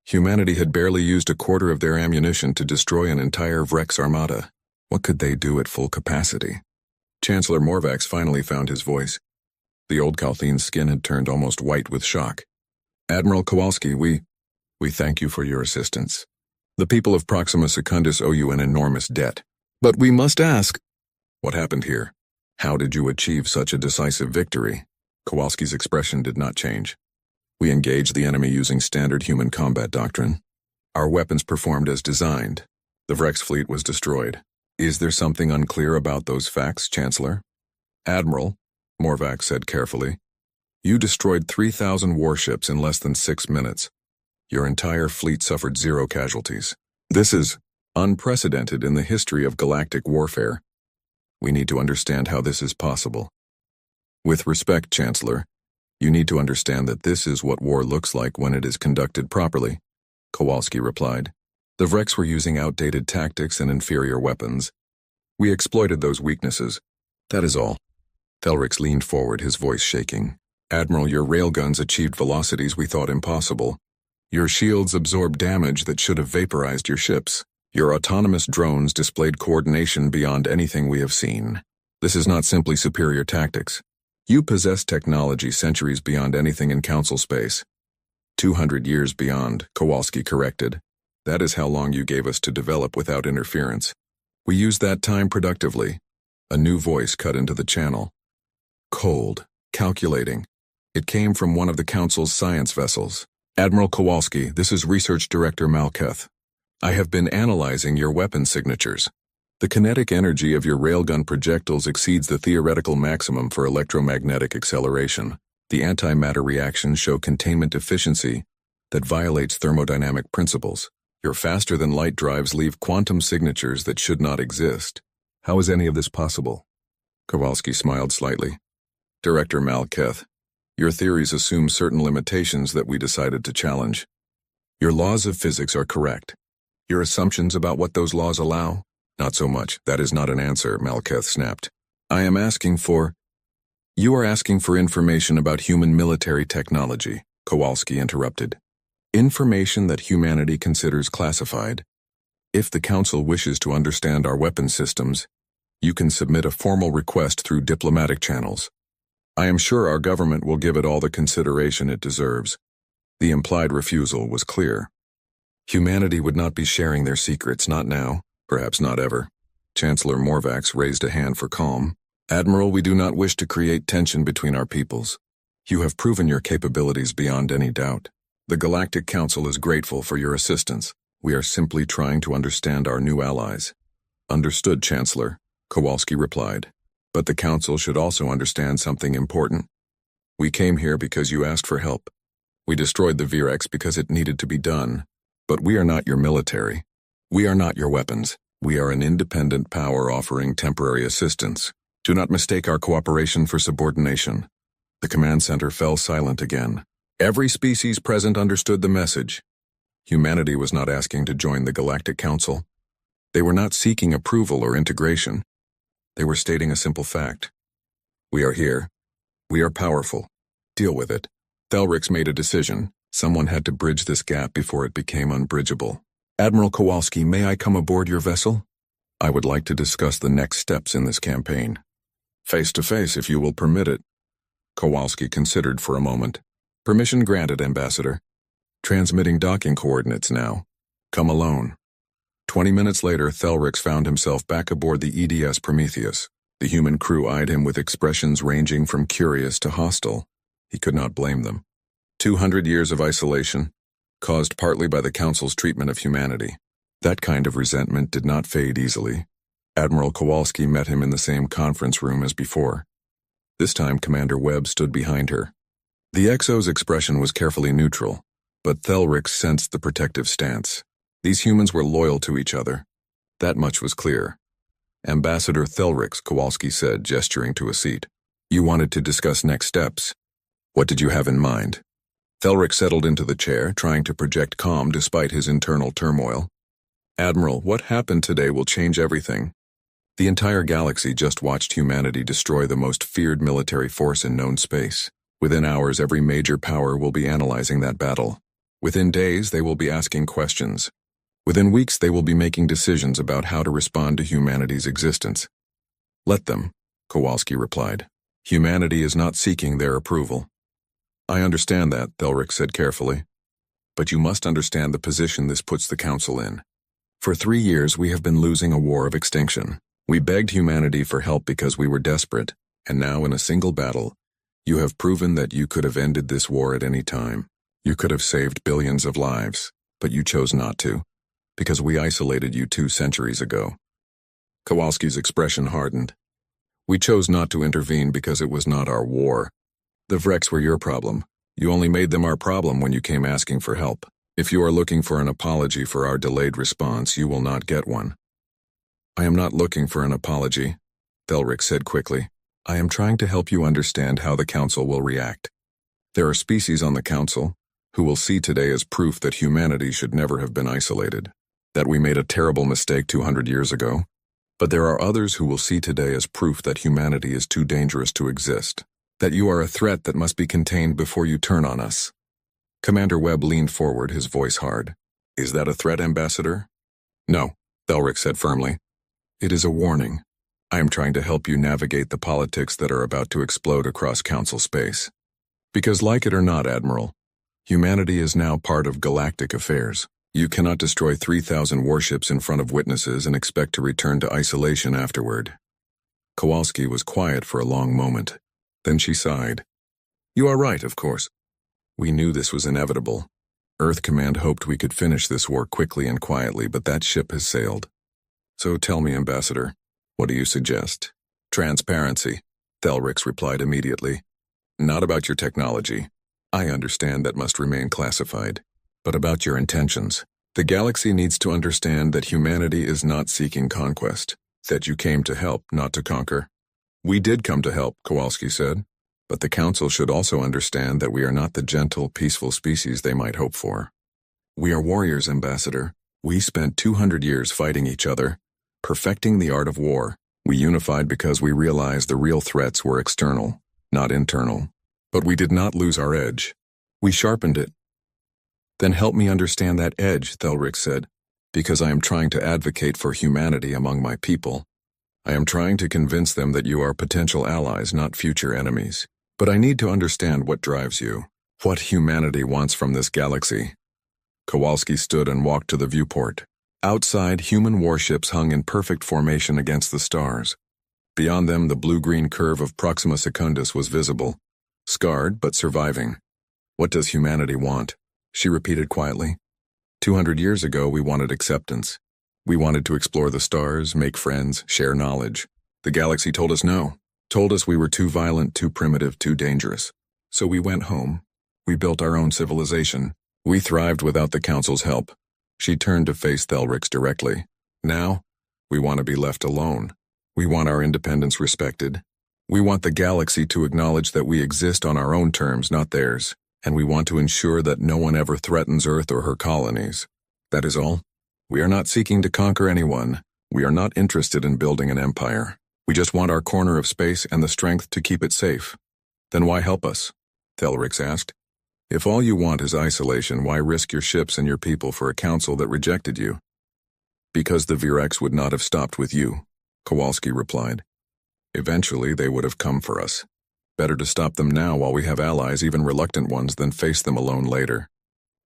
Humanity had barely used a quarter of their ammunition to destroy an entire Vrex armada. What could they do at full capacity? Chancellor Morvax finally found his voice. The old Kalthine's skin had turned almost white with shock. Admiral Kowalski, we thank you for your assistance. The people of Proxima Secundus owe you an enormous debt. But we must ask, what happened here? How did you achieve such a decisive victory? Kowalski's expression did not change. We engaged the enemy using standard human combat doctrine. Our weapons performed as designed. The Vrex fleet was destroyed. Is there something unclear about those facts, Chancellor? Admiral, Morvax said carefully, you destroyed 3,000 warships in less than 6 minutes. Your entire fleet suffered 0 casualties. This is unprecedented in the history of galactic warfare. We need to understand how this is possible. With respect, Chancellor, you need to understand that this is what war looks like when it is conducted properly, Kowalski replied. The Vrex were using outdated tactics and inferior weapons. We exploited those weaknesses. That is all. Thelrix leaned forward, his voice shaking. Admiral, your railguns achieved velocities we thought impossible. Your shields absorbed damage that should have vaporized your ships. Your autonomous drones displayed coordination beyond anything we have seen. This is not simply superior tactics. You possess technology centuries beyond anything in Council space. 200 years beyond, Kowalski corrected. That is how long you gave us to develop without interference. We used that time productively. A new voice cut into the channel. Cold, calculating. It came from one of the Council's science vessels. Admiral Kowalski, this is Research Director Malketh. I have been analyzing your weapon signatures. The kinetic energy of your railgun projectiles exceeds the theoretical maximum for electromagnetic acceleration. The antimatter reactions show containment efficiency that violates thermodynamic principles. Your faster-than-light drives leave quantum signatures that should not exist. How is any of this possible? Kowalski smiled slightly. Director Malketh, your theories assume certain limitations that we decided to challenge. Your laws of physics are correct. Your assumptions about what those laws allow? Not so much. That is not an answer, Malketh snapped. I am asking for... You are asking for information about human military technology, Kowalski interrupted. Information that humanity considers classified. If the Council wishes to understand our weapon systems, you can submit a formal request through diplomatic channels. I am sure our government will give it all the consideration it deserves. The implied refusal was clear. Humanity would not be sharing their secrets, not now, perhaps not ever. Chancellor Morvax raised a hand for calm. Admiral, we do not wish to create tension between our peoples. You have proven your capabilities beyond any doubt. The Galactic Council is grateful for your assistance. We are simply trying to understand our new allies. Understood, Chancellor, Kowalski replied. But the Council should also understand something important. We came here because you asked for help. We destroyed the Virex because it needed to be done. But we are not your military. We are not your weapons. We are an independent power offering temporary assistance. Do not mistake our cooperation for subordination. The command center fell silent again. Every species present understood the message. Humanity was not asking to join the Galactic Council. They were not seeking approval or integration. They were stating a simple fact. We are here. We are powerful. Deal with it. Thelrix made a decision. Someone had to bridge this gap before it became unbridgeable. Admiral Kowalski, may I come aboard your vessel? I would like to discuss the next steps in this campaign. Face to face, if you will permit it. Kowalski considered for a moment. Permission granted, Ambassador. Transmitting docking coordinates now. Come alone. 20 minutes later, Thelrix found himself back aboard the EDS Prometheus. The human crew eyed him with expressions ranging from curious to hostile. He could not blame them. 200 years of isolation, caused partly by the Council's treatment of humanity. That kind of resentment did not fade easily. Admiral Kowalski met him in the same conference room as before. This time, Commander Webb stood behind her. The XO's expression was carefully neutral, but Thelrix sensed the protective stance. These humans were loyal to each other. That much was clear. Ambassador Thelrix, Kowalski said, gesturing to a seat. You wanted to discuss next steps. What did you have in mind? Thelrix settled into the chair, trying to project calm despite his internal turmoil. Admiral, what happened today will change everything. The entire galaxy just watched humanity destroy the most feared military force in known space. Within hours, every major power will be analyzing that battle. Within days, they will be asking questions. Within weeks, they will be making decisions about how to respond to humanity's existence. Let them, Kowalski replied. Humanity is not seeking their approval. I understand that, Thelrix said carefully. But you must understand the position this puts the Council in. For 3 years, we have been losing a war of extinction. We begged humanity for help because we were desperate, and now in a single battle, you have proven that you could have ended this war at any time. You could have saved billions of lives, but you chose not to, because we isolated you 2 centuries ago. Kowalski's expression hardened. We chose not to intervene because it was not our war. The Vrex were your problem. You only made them our problem when you came asking for help. If you are looking for an apology for our delayed response, you will not get one. I am not looking for an apology, Thelric said quickly. I am trying to help you understand how the Council will react. There are species on the Council who will see today as proof that humanity should never have been isolated, that we made a terrible mistake 200 years ago. But there are others who will see today as proof that humanity is too dangerous to exist, that you are a threat that must be contained before you turn on us. Commander Webb leaned forward, his voice hard. Is that a threat, Ambassador? No, Thelric said firmly. It is a warning. I am trying to help you navigate the politics that are about to explode across Council space. Because like it or not, Admiral, humanity is now part of galactic affairs. You cannot destroy 3,000 warships in front of witnesses and expect to return to isolation afterward. Kowalski was quiet for a long moment. Then she sighed. You are right, of course. We knew this was inevitable. Earth Command hoped we could finish this war quickly and quietly, but that ship has sailed. So tell me, Ambassador, what do you suggest? Transparency, Thelric replied immediately. Not about your technology. I understand that must remain classified. But about your intentions. The galaxy needs to understand that humanity is not seeking conquest, that you came to help, not to conquer. We did come to help, Kowalski said, but the Council should also understand that we are not the gentle, peaceful species they might hope for. We are warriors, Ambassador. We spent 200 years fighting each other, perfecting the art of war. We unified because we realized the real threats were external, not internal. But we did not lose our edge. We sharpened it. Then help me understand that edge, Thelric said, because I am trying to advocate for humanity among my people. I am trying to convince them that you are potential allies, not future enemies. But I need to understand what drives you, what humanity wants from this galaxy. Kowalski stood and walked to the viewport. Outside, human warships hung in perfect formation against the stars. Beyond them, the blue-green curve of Proxima Secundus was visible, scarred but surviving. What does humanity want? She repeated quietly. 200 years ago, we wanted acceptance. We wanted to explore the stars, make friends, share knowledge. The galaxy told us no, told us we were too violent, too primitive, too dangerous. So we went home. We built our own civilization. We thrived without the Council's help. She turned to face Thelric directly. Now, we want to be left alone. We want our independence respected. We want the galaxy to acknowledge that we exist on our own terms, not theirs. And we want to ensure that no one ever threatens Earth or her colonies. That is all. We are not seeking to conquer anyone. We are not interested in building an empire. We just want our corner of space and the strength to keep it safe. Then why help us? Thelric asked. If all you want is isolation, why risk your ships and your people for a council that rejected you? Because the Virex would not have stopped with you, Kowalski replied. Eventually they would have come for us. Better to stop them now while we have allies, even reluctant ones, than face them alone later.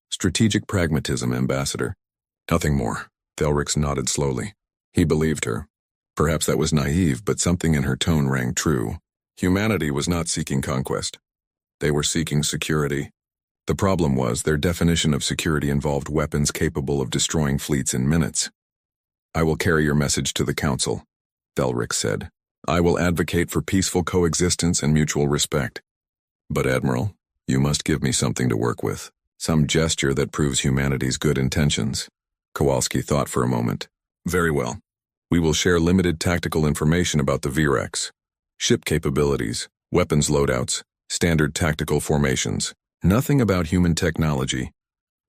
Strategic pragmatism, Ambassador. Nothing more. Thelric nodded slowly. He believed her. Perhaps that was naive, but something in her tone rang true. Humanity was not seeking conquest. They were seeking security. The problem was their definition of security involved weapons capable of destroying fleets in minutes. I will carry your message to the Council, Thelric said. I will advocate for peaceful coexistence and mutual respect. But, Admiral, you must give me something to work with. Some gesture that proves humanity's good intentions. Kowalski thought for a moment. Very well. We will share limited tactical information about the Virex. Ship capabilities, weapons loadouts, standard tactical formations. Nothing about human technology,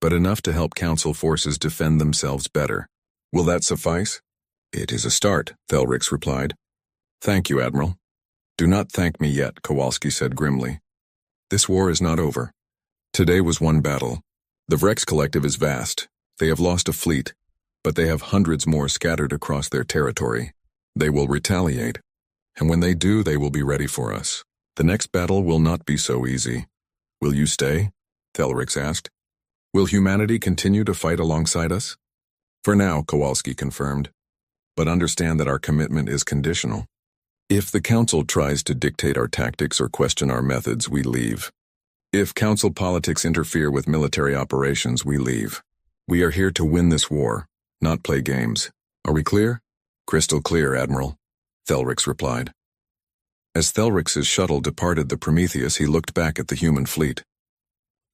but enough to help Council forces defend themselves better. Will that suffice? It is a start, Thelric replied. Thank you, Admiral. Do not thank me yet, Kowalski said grimly. This war is not over. Today was one battle. The Vrex Collective is vast. They have lost a fleet, but they have hundreds more scattered across their territory. They will retaliate, and when they do, they will be ready for us. The next battle will not be so easy. Will you stay? Thelric asked. Will humanity continue to fight alongside us? For now, Kowalski confirmed. But understand that our commitment is conditional. If the Council tries to dictate our tactics or question our methods, we leave. If Council politics interfere with military operations, we leave. We are here to win this war, not play games. Are we clear? Crystal clear, Admiral, Thelric replied. As Thelric's shuttle departed the Prometheus, he looked back at the human fleet.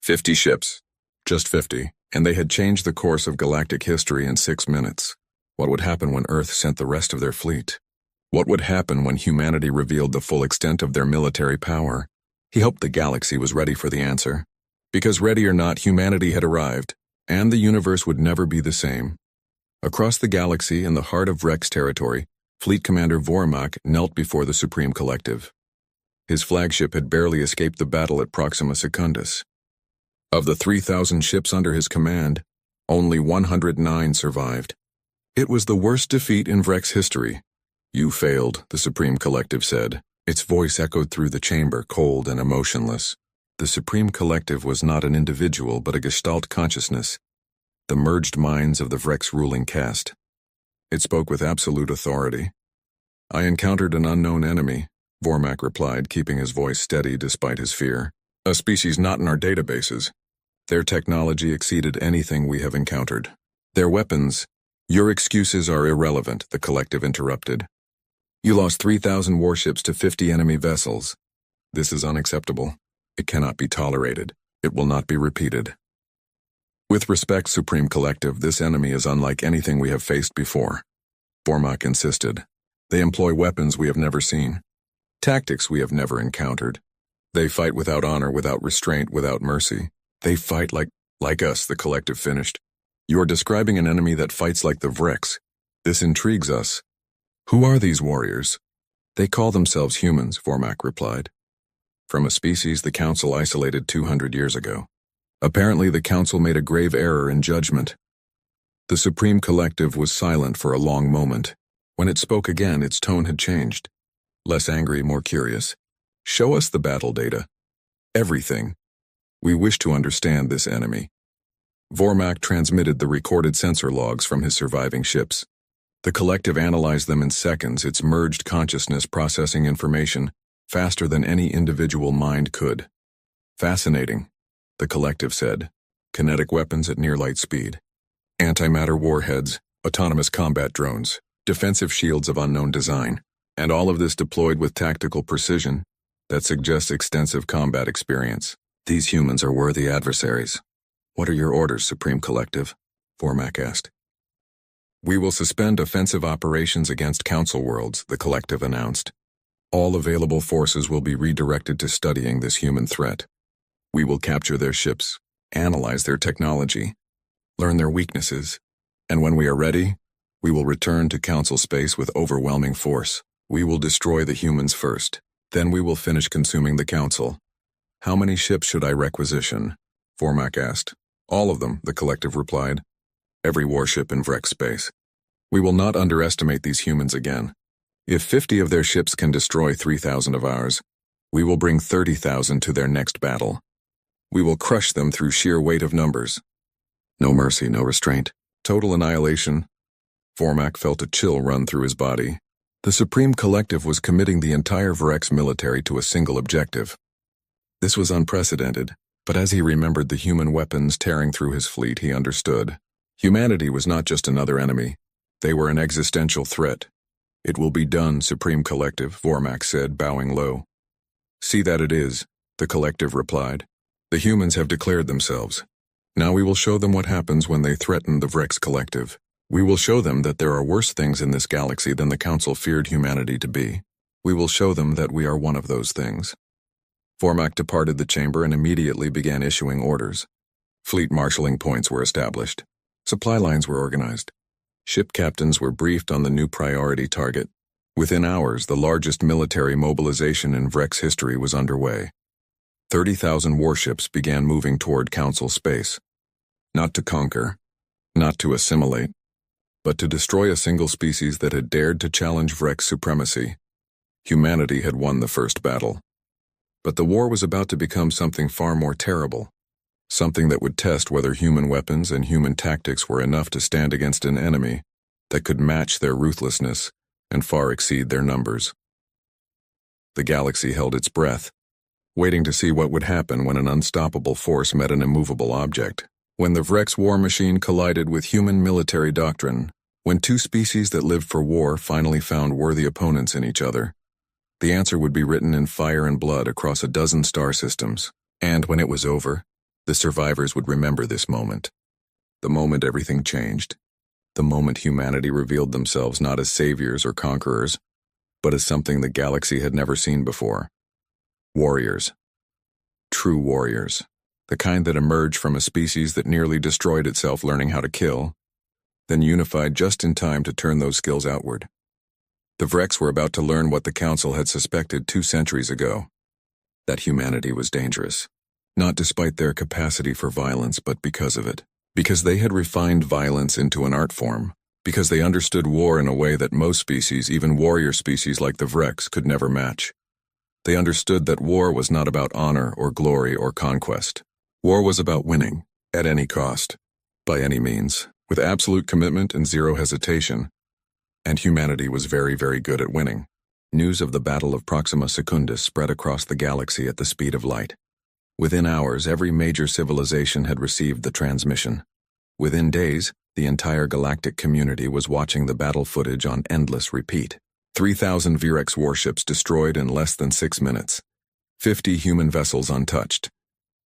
50 ships. Just 50, And they had changed the course of galactic history in 6 minutes. What would happen when Earth sent the rest of their fleet? What would happen when humanity revealed the full extent of their military power? He hoped the galaxy was ready for the answer. Because ready or not, humanity had arrived, and the universe would never be the same. Across the galaxy, in the heart of Rex territory, Fleet Commander Vormak knelt before the Supreme Collective. His flagship had barely escaped the battle at Proxima Secundus. Of the 3,000 ships under his command, only 109 survived. It was the worst defeat in Vrex history. "You failed," the Supreme Collective said. Its voice echoed through the chamber, cold and emotionless. The Supreme Collective was not an individual but a Gestalt consciousness, the merged minds of the Vrex ruling caste. It spoke with absolute authority. "I encountered an unknown enemy," Vormak replied, keeping his voice steady despite his fear. "A species not in our databases. Their technology exceeded anything we have encountered. Their weapons—" "Your excuses are irrelevant," the Collective interrupted. "You lost 3,000 warships to 50 enemy vessels. This is unacceptable. It cannot be tolerated. It will not be repeated. With respect, Supreme Collective, this enemy is unlike anything we have faced before," Vormak insisted. "They employ weapons we have never seen, tactics we have never encountered. They fight without honor, without restraint, without mercy. They fight like us," the Collective finished. "You are describing an enemy that fights like the Vrex. This intrigues us. Who are these warriors?" "They call themselves humans," Vormak replied. "From a species the Council isolated 200 years ago. Apparently the Council made a grave error in judgment." The Supreme Collective was silent for a long moment. When it spoke again, its tone had changed. Less angry, more curious. "Show us the battle data. Everything. We wish to understand this enemy." Vormak transmitted the recorded sensor logs from his surviving ships. The Collective analyzed them in seconds, its merged consciousness processing information faster than any individual mind could. "Fascinating," the Collective said. "Kinetic weapons at near-light speed. Antimatter warheads, autonomous combat drones, defensive shields of unknown design, and all of this deployed with tactical precision that suggests extensive combat experience. These humans are worthy adversaries." "What are your orders, Supreme Collective?" Vormak asked. "We will suspend offensive operations against Council worlds," the Collective announced. "All available forces will be redirected to studying this human threat. We will capture their ships, analyze their technology, learn their weaknesses, and when we are ready, we will return to Council space with overwhelming force. We will destroy the humans first, then we will finish consuming the Council." "How many ships should I requisition?" Vormak asked. "All of them," the Collective replied. "Every warship in Vrex space. We will not underestimate these humans again. If 50 of their ships can destroy 3,000 of ours, we will bring 30,000 to their next battle. We will crush them through sheer weight of numbers. No mercy, no restraint. Total annihilation." Vormak felt a chill run through his body. The Supreme Collective was committing the entire Vrex military to a single objective. This was unprecedented, but as he remembered the human weapons tearing through his fleet, he understood. Humanity was not just another enemy. They were an existential threat. "It will be done, Supreme Collective," Vormak said, bowing low. "See that it is," the Collective replied. "The humans have declared themselves. Now we will show them what happens when they threaten the Vrex Collective. We will show them that there are worse things in this galaxy than the Council feared humanity to be. We will show them that we are one of those things." Vormak departed the chamber and immediately began issuing orders. Fleet marshalling points were established. Supply lines were organized. Ship captains were briefed on the new priority target. Within hours, the largest military mobilization in Vrex history was underway. 30,000 warships began moving toward Council space. Not to conquer, not to assimilate, but to destroy a single species that had dared to challenge Vrex supremacy. Humanity had won the first battle. But the war was about to become something far more terrible. Something that would test whether human weapons and human tactics were enough to stand against an enemy that could match their ruthlessness and far exceed their numbers. The galaxy held its breath, waiting to see what would happen when an unstoppable force met an immovable object. When the Vrex war machine collided with human military doctrine, when two species that lived for war finally found worthy opponents in each other, the answer would be written in fire and blood across a dozen star systems. And when it was over, the survivors would remember this moment. The moment everything changed. The moment humanity revealed themselves not as saviors or conquerors, but as something the galaxy had never seen before. Warriors. True warriors. The kind that emerged from a species that nearly destroyed itself learning how to kill, then unified just in time to turn those skills outward. The Vreks were about to learn what the Council had suspected 2 centuries ago, that humanity was dangerous. Not despite their capacity for violence, but because of it. Because they had refined violence into an art form. Because they understood war in a way that most species, even warrior species like the Vreks, could never match. They understood that war was not about honor or glory or conquest. War was about winning, at any cost, by any means, with absolute commitment and zero hesitation. And humanity was very, very good at winning. News of the Battle of Proxima Secundus spread across the galaxy at the speed of light. Within hours, every major civilization had received the transmission. Within days, the entire galactic community was watching the battle footage on endless repeat. 3,000 Virex warships destroyed in less than 6 minutes. 50 human vessels untouched.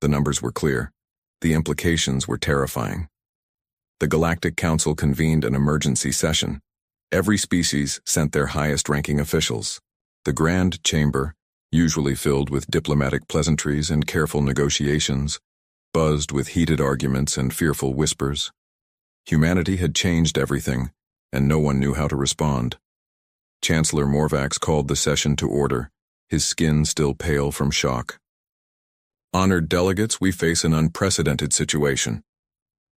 The numbers were clear. The implications were terrifying. The Galactic Council convened an emergency session. Every species sent their highest-ranking officials. The Grand Chamber, usually filled with diplomatic pleasantries and careful negotiations, buzzed with heated arguments and fearful whispers. Humanity had changed everything, and no one knew how to respond. Chancellor Morvax called the session to order, his skin still pale from shock. Honored delegates, we face an unprecedented situation.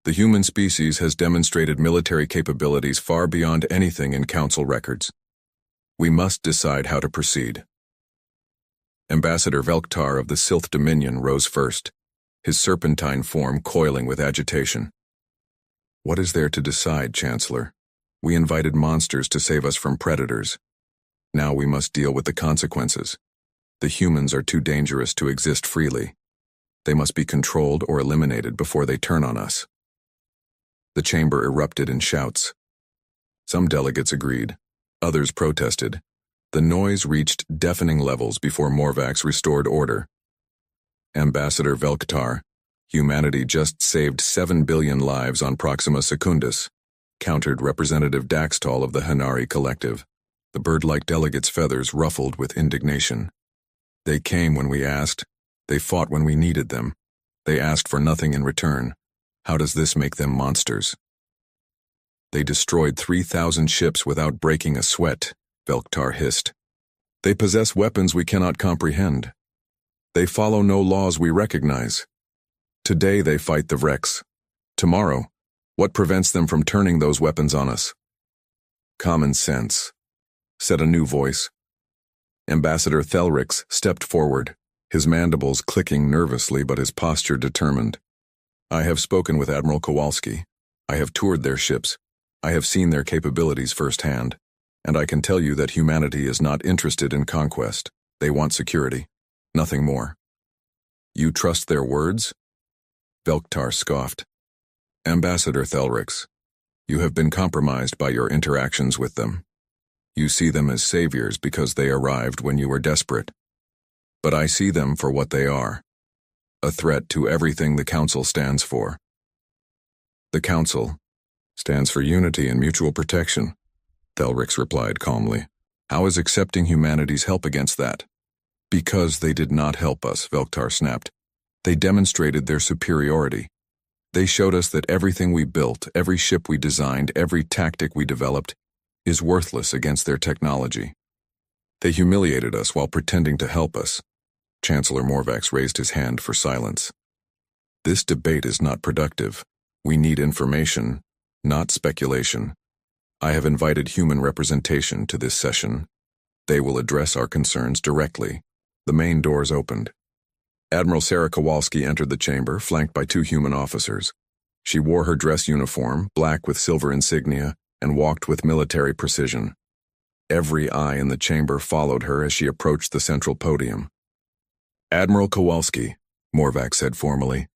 The human species has demonstrated military capabilities far beyond anything in Council records. We must decide how to proceed. Ambassador Velktar of the Sylth Dominion rose first, his serpentine form coiling with agitation. What is there to decide, Chancellor? We invited monsters to save us from predators. Now we must deal with the consequences. The humans are too dangerous to exist freely. They must be controlled or eliminated before they turn on us. The chamber erupted in shouts. Some delegates agreed. Others protested. The noise reached deafening levels before Morvax restored order. Ambassador Velktar, humanity just saved 7 billion lives on Proxima Secundus, countered Representative Daxtal of the Hanari Collective. The bird-like delegates' feathers ruffled with indignation. They came when we asked. They fought when we needed them. They asked for nothing in return. How does this make them monsters? They destroyed 3,000 ships without breaking a sweat, Velktar hissed. They possess weapons we cannot comprehend. They follow no laws we recognize. Today they fight the Vreks. Tomorrow, what prevents them from turning those weapons on us? Common sense, said a new voice. Ambassador Thelrix stepped forward, his mandibles clicking nervously but his posture determined. I have spoken with Admiral Kowalski. I have toured their ships. I have seen their capabilities firsthand. And I can tell you that humanity is not interested in conquest. They want security. Nothing more. You trust their words? Velktar scoffed. Ambassador Thelrix, you have been compromised by your interactions with them. You see them as saviors because they arrived when you were desperate. But I see them for what they are. A threat to everything the Council stands for. The Council stands for unity and mutual protection, Thelrix replied calmly. How is accepting humanity's help against that? Because they did not help us, Velktar snapped. They demonstrated their superiority. They showed us that everything we built, every ship we designed, every tactic we developed, is worthless against their technology. They humiliated us while pretending to help us. Chancellor Morvax raised his hand for silence. This debate is not productive. We need information, not speculation. I have invited human representation to this session. They will address our concerns directly. The main doors opened. Admiral Sarah Kowalski entered the chamber, flanked by 2 human officers. She wore her dress uniform, black with silver insignia, and walked with military precision. Every eye in the chamber followed her as she approached the central podium. Admiral Kowalski, Morvax said formally,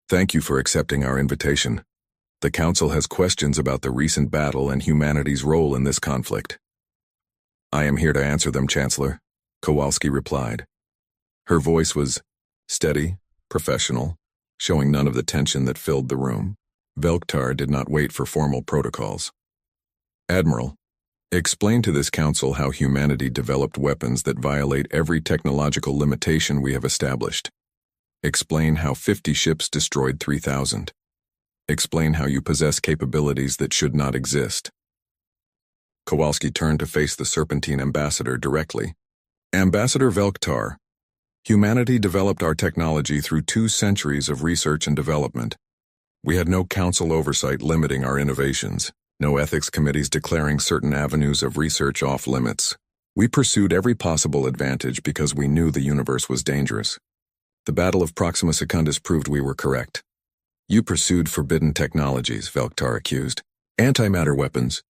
thank you for accepting our invitation. The Council has questions about the recent battle and humanity's role in this conflict. I am here to answer them, Chancellor, Kowalski replied. Her voice was steady, professional, showing none of the tension that filled the room. Velktar did not wait for formal protocols. Admiral, explain to this council how humanity developed weapons that violate every technological limitation we have established. Explain how 50 ships destroyed 3,000. Explain how you possess capabilities that should not exist. Kowalski turned to face the Serpentine ambassador directly. Ambassador Velktar, humanity developed our technology through 2 centuries of research and development. We had no council oversight limiting our innovations, no ethics committees declaring certain avenues of research off limits. We pursued every possible advantage because we knew the universe was dangerous. The Battle of Proxima Secundus proved we were correct. You pursued forbidden technologies, Velktar accused. Antimatter weapons,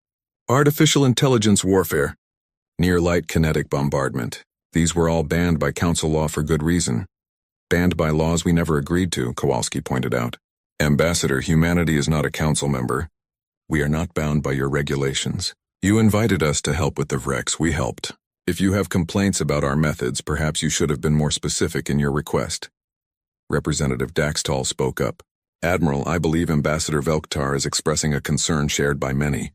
artificial intelligence warfare, near-light kinetic bombardment. These were all banned by council law for good reason. Banned by laws we never agreed to, Kowalski pointed out. Ambassador, humanity is not a council member. We are not bound by your regulations. You invited us to help with the Vrex, we helped. If you have complaints about our methods, perhaps you should have been more specific in your request. Representative Daxtal spoke up. Admiral, I believe Ambassador Velktar is expressing a concern shared by many.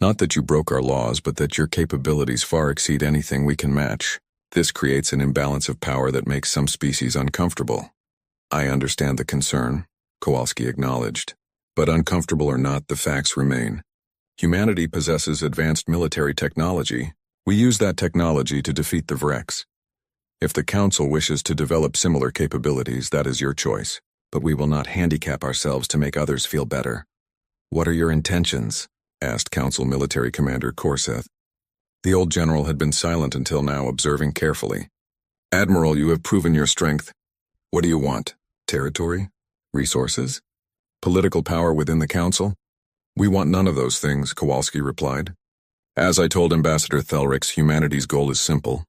Not that you broke our laws, but that your capabilities far exceed anything we can match. This creates an imbalance of power that makes some species uncomfortable. I understand the concern, Kowalski acknowledged. But uncomfortable or not, the facts remain. Humanity possesses advanced military technology. We use that technology to defeat the Vrex. If the Council wishes to develop similar capabilities, that is your choice. But we will not handicap ourselves to make others feel better. What are your intentions? Asked Council Military Commander Korseth. The old general had been silent until now, observing carefully. Admiral, you have proven your strength. What do you want? Territory? Resources? Political power within the Council? We want none of those things, Kowalski replied. As I told Ambassador Thelrix, humanity's goal is simple.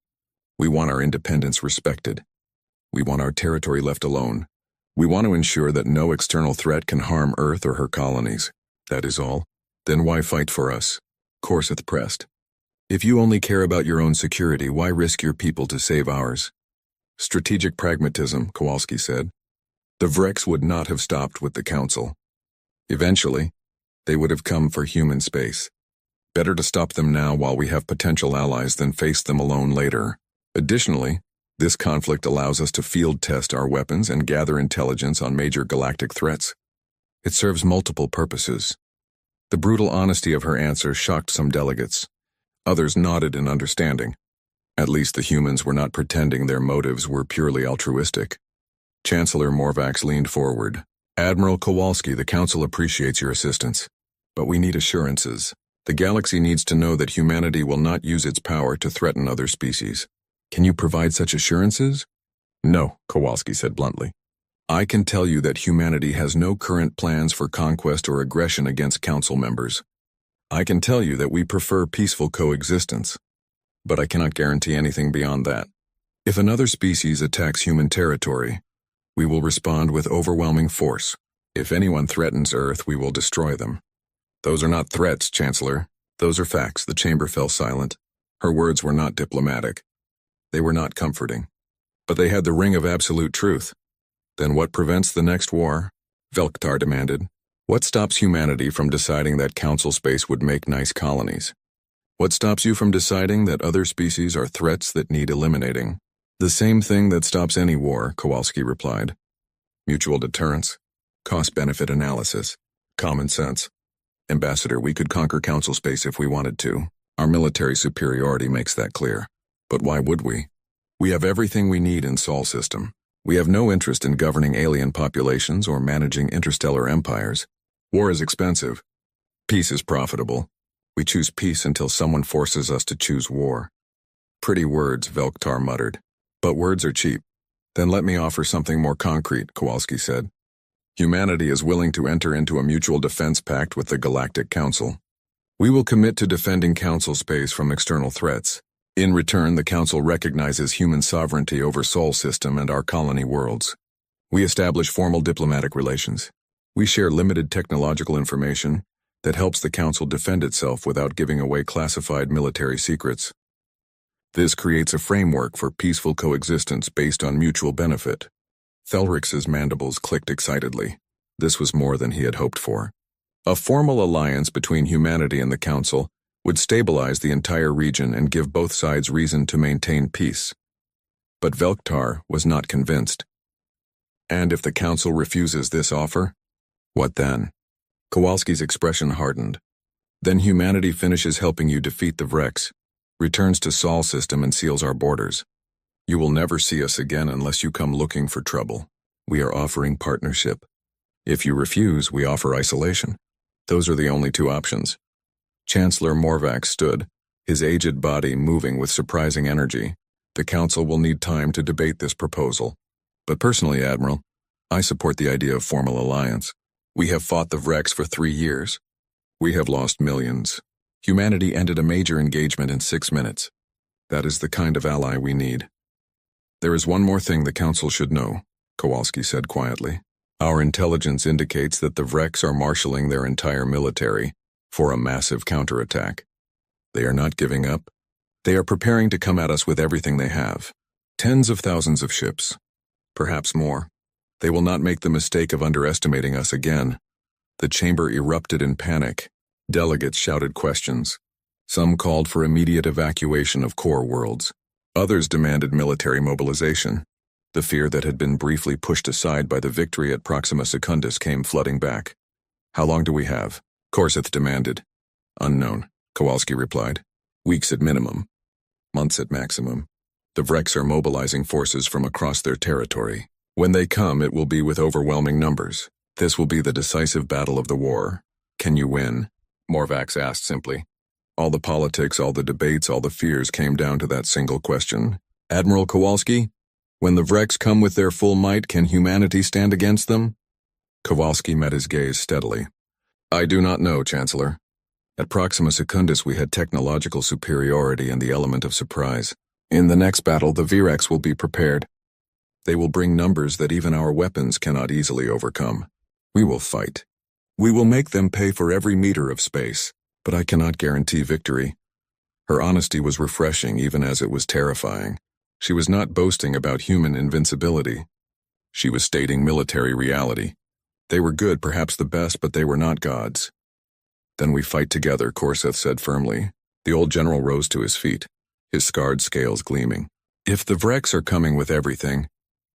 We want our independence respected. We want our territory left alone. We want to ensure that no external threat can harm Earth or her colonies. That is all. Then why fight for us? Korseth pressed. If you only care about your own security, why risk your people to save ours? Strategic pragmatism, Kowalski said. The Vrex would not have stopped with the Council. Eventually, they would have come for human space. Better to stop them now while we have potential allies than face them alone later. Additionally, this conflict allows us to field test our weapons and gather intelligence on major galactic threats. It serves multiple purposes. The brutal honesty of her answer shocked some delegates. Others nodded in understanding. At least the humans were not pretending their motives were purely altruistic. Chancellor Morvax leaned forward. Admiral Kowalski, the Council appreciates your assistance. But we need assurances. The galaxy needs to know that humanity will not use its power to threaten other species. Can you provide such assurances? No, Kowalski said bluntly. I can tell you that humanity has no current plans for conquest or aggression against Council members. I can tell you that we prefer peaceful coexistence. But I cannot guarantee anything beyond that. If another species attacks human territory, we will respond with overwhelming force. If anyone threatens Earth, we will destroy them. Those are not threats, Chancellor. Those are facts. The chamber fell silent. Her words were not diplomatic. They were not comforting. But they had the ring of absolute truth. Then what prevents the next war? Velktar demanded. What stops humanity from deciding that Council space would make nice colonies? What stops you from deciding that other species are threats that need eliminating? The same thing that stops any war, Kowalski replied. Mutual deterrence, cost-benefit analysis, common sense. Ambassador, we could conquer Council space if we wanted to. Our military superiority makes that clear. But why would we? We have everything we need in Sol system. We have no interest in governing alien populations or managing interstellar empires. War is expensive. Peace is profitable. We choose peace until someone forces us to choose war. Pretty words, Velktar muttered. But words are cheap. Then let me offer something more concrete, Kowalski said. Humanity is willing to enter into a mutual defense pact with the Galactic Council. We will commit to defending Council space from external threats. In return, the Council recognizes human sovereignty over Sol system and our colony worlds. We establish formal diplomatic relations. We share limited technological information that helps the Council defend itself without giving away classified military secrets. This creates a framework for peaceful coexistence based on mutual benefit. Thelrix's mandibles clicked excitedly. This was more than he had hoped for. A formal alliance between humanity and the Council would stabilize the entire region and give both sides reason to maintain peace. But Velktar was not convinced. And if the Council refuses this offer? What then? Kowalski's expression hardened. Then humanity finishes helping you defeat the Vrex, returns to Sol system and seals our borders. You will never see us again unless you come looking for trouble. We are offering partnership. If you refuse, we offer isolation. Those are the only two options. Chancellor Morvax stood, his aged body moving with surprising energy. The Council will need time to debate this proposal. But personally, Admiral, I support the idea of formal alliance. We have fought the Vrex for 3 years. We have lost millions. Humanity ended a major engagement in 6 minutes. That is the kind of ally we need. There is one more thing the Council should know, Kowalski said quietly. Our intelligence indicates that the Vrex are marshalling their entire military for a massive counterattack. They are not giving up. They are preparing to come at us with everything they have. Tens of thousands of ships. Perhaps more. They will not make the mistake of underestimating us again. The chamber erupted in panic. Delegates shouted questions. Some called for immediate evacuation of core worlds. Others demanded military mobilization. The fear that had been briefly pushed aside by the victory at Proxima Secundus came flooding back. How long do we have? Korseth demanded. Unknown, Kowalski replied. Weeks at minimum. Months at maximum. The Vrex are mobilizing forces from across their territory. When they come, it will be with overwhelming numbers. This will be the decisive battle of the war. Can you win? Morvax asked simply. All the politics, all the debates, all the fears came down to that single question. Admiral Kowalski, when the Vrex come with their full might, can humanity stand against them? Kowalski met his gaze steadily. I do not know, Chancellor. At Proxima Secundus we had technological superiority and the element of surprise. In the next battle, the Vrex will be prepared. They will bring numbers that even our weapons cannot easily overcome. We will fight. We will make them pay for every meter of space, but I cannot guarantee victory. Her honesty was refreshing even as it was terrifying. She was not boasting about human invincibility. She was stating military reality. They were good, perhaps the best, but they were not gods. Then we fight together, Korseth said firmly. The old general rose to his feet, his scarred scales gleaming. If the Vrex are coming with everything,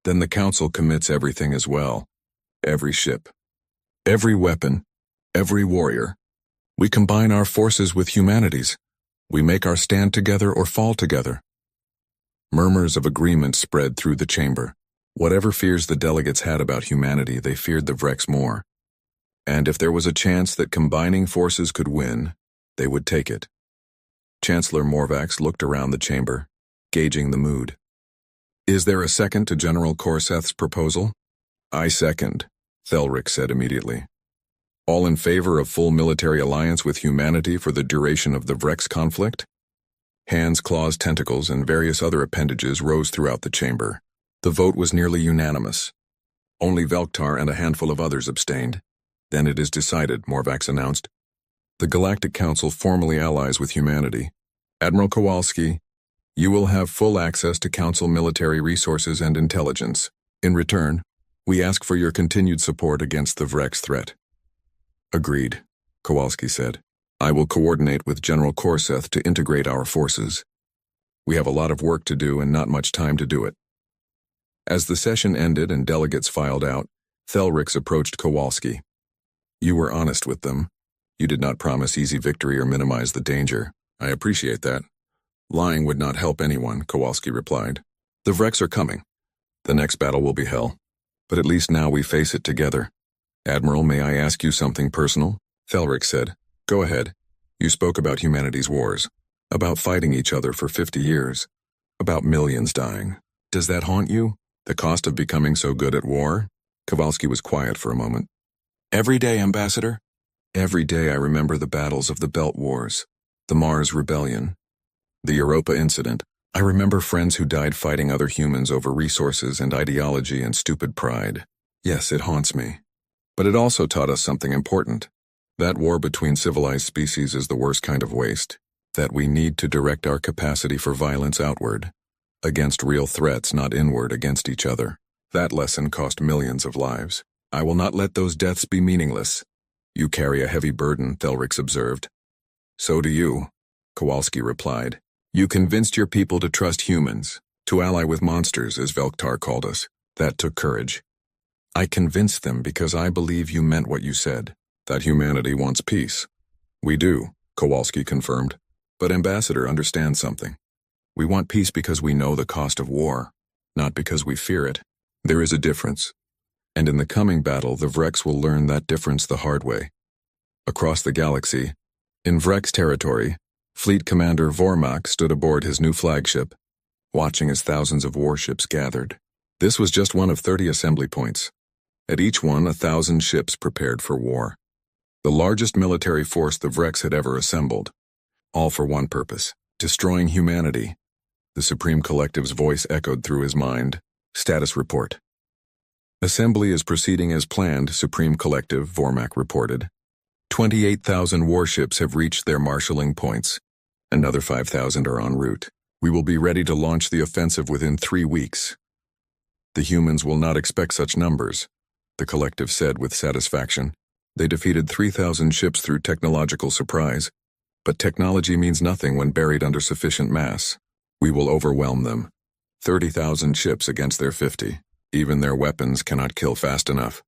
then the Council commits everything as well. Every ship, every weapon, every warrior. We combine our forces with humanity's. We make our stand together or fall together. Murmurs of agreement spread through the chamber. Whatever fears the delegates had about humanity, they feared the Vrex more. And if there was a chance that combining forces could win, they would take it. Chancellor Morvax looked around the chamber, gauging the mood. Is there a second to General Korseth's proposal? I second, Thelric said immediately. All in favor of full military alliance with humanity for the duration of the Vrex conflict? Hands, claws, tentacles, and various other appendages rose throughout the chamber. The vote was nearly unanimous. Only Velktar and a handful of others abstained. Then it is decided, Morvax announced. The Galactic Council formally allies with humanity. Admiral Kowalski, you will have full access to Council military resources and intelligence. In return, we ask for your continued support against the Vrex threat. Agreed, Kowalski said. I will coordinate with General Korseth to integrate our forces. We have a lot of work to do and not much time to do it. As the session ended and delegates filed out, Thelrix approached Kowalski. You were honest with them. You did not promise easy victory or minimize the danger. I appreciate that. Lying would not help anyone, Kowalski replied. The Vrex are coming. The next battle will be hell. But at least now we face it together. Admiral, may I ask you something personal? Thelrix said. Go ahead. You spoke about humanity's wars. About fighting each other for 50 years. About millions dying. Does that haunt you? The cost of becoming so good at war? Kowalski was quiet for a moment. Every day, Ambassador. Every day I remember the battles of the Belt Wars, the Mars Rebellion, the Europa incident. I remember friends who died fighting other humans over resources and ideology and stupid pride. Yes, it haunts me. But it also taught us something important. That war between civilized species is the worst kind of waste. That we need to direct our capacity for violence outward. Against real threats, not inward against each other. That lesson cost millions of lives. I will not let those deaths be meaningless. You carry a heavy burden, Thelrix observed. So do you, Kowalski replied. You convinced your people to trust humans, to ally with monsters, as Velktar called us. That took courage. I convinced them because I believe you meant what you said, that humanity wants peace. We do, Kowalski confirmed. But Ambassador, understand something. We want peace because we know the cost of war, not because we fear it. There is a difference. And in the coming battle, the Vrex will learn that difference the hard way. Across the galaxy, in Vrex territory, Fleet Commander Vormak stood aboard his new flagship, watching as thousands of warships gathered. This was just one of 30 assembly points. At each one, 1,000 ships prepared for war. The largest military force the Vrex had ever assembled. All for one purpose, destroying humanity. The Supreme Collective's voice echoed through his mind. Status report. Assembly is proceeding as planned, Supreme Collective, Vormak reported. 28,000 warships have reached their marshalling points. Another 5,000 are en route. We will be ready to launch the offensive within 3 weeks. The humans will not expect such numbers, the Collective said with satisfaction. They defeated 3,000 ships through technological surprise. But technology means nothing when buried under sufficient mass. We will overwhelm them. 30,000 ships against their 50. Even their weapons cannot kill fast enough.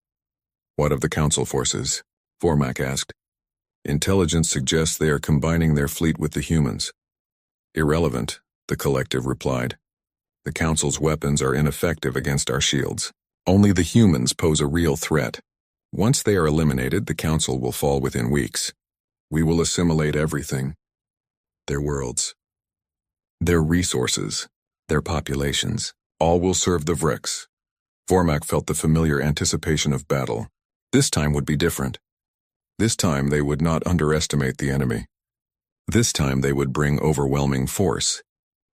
What of the Council forces? Vormak asked. Intelligence suggests they are combining their fleet with the humans. Irrelevant, the Collective replied. The Council's weapons are ineffective against our shields. Only the humans pose a real threat. Once they are eliminated, the Council will fall within weeks. We will assimilate everything. Their worlds. Their resources. Their populations. All will serve the Vrex. Vormak felt the familiar anticipation of battle. This time would be different. This time they would not underestimate the enemy. This time they would bring overwhelming force.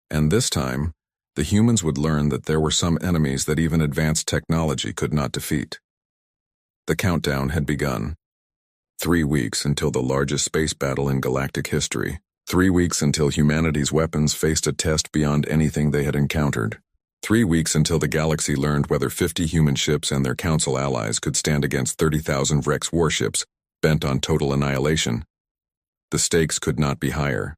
And this time, the humans would learn that there were some enemies that even advanced technology could not defeat. The countdown had begun. 3 weeks until the largest space battle in galactic history. 3 weeks until humanity's weapons faced a test beyond anything they had encountered. 3 weeks until the galaxy learned whether 50 human ships and their Council allies could stand against 30,000 Vrex warships bent on total annihilation. The stakes could not be higher.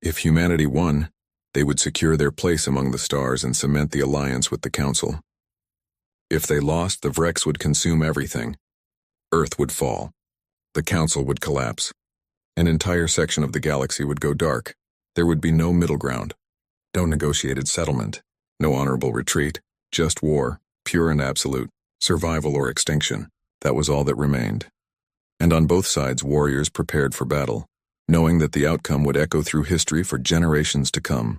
If humanity won, they would secure their place among the stars and cement the alliance with the Council. If they lost, the Vrex would consume everything. Earth would fall. The Council would collapse. An entire section of the galaxy would go dark. There would be no middle ground. No negotiated settlement. No honorable retreat. Just war, pure and absolute. Survival or extinction. That was all that remained. And on both sides, warriors prepared for battle, knowing that the outcome would echo through history for generations to come.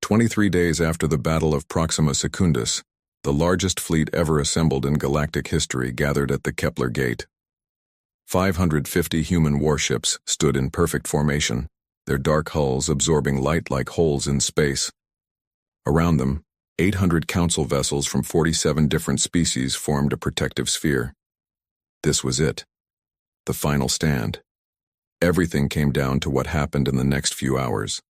23 days after the Battle of Proxima Secundus, the largest fleet ever assembled in galactic history gathered at the Kepler Gate. 550 human warships stood in perfect formation, their dark hulls absorbing light like holes in space. Around them, 800 Council vessels from 47 different species formed a protective sphere. This was it. The final stand. Everything came down to what happened in the next few hours.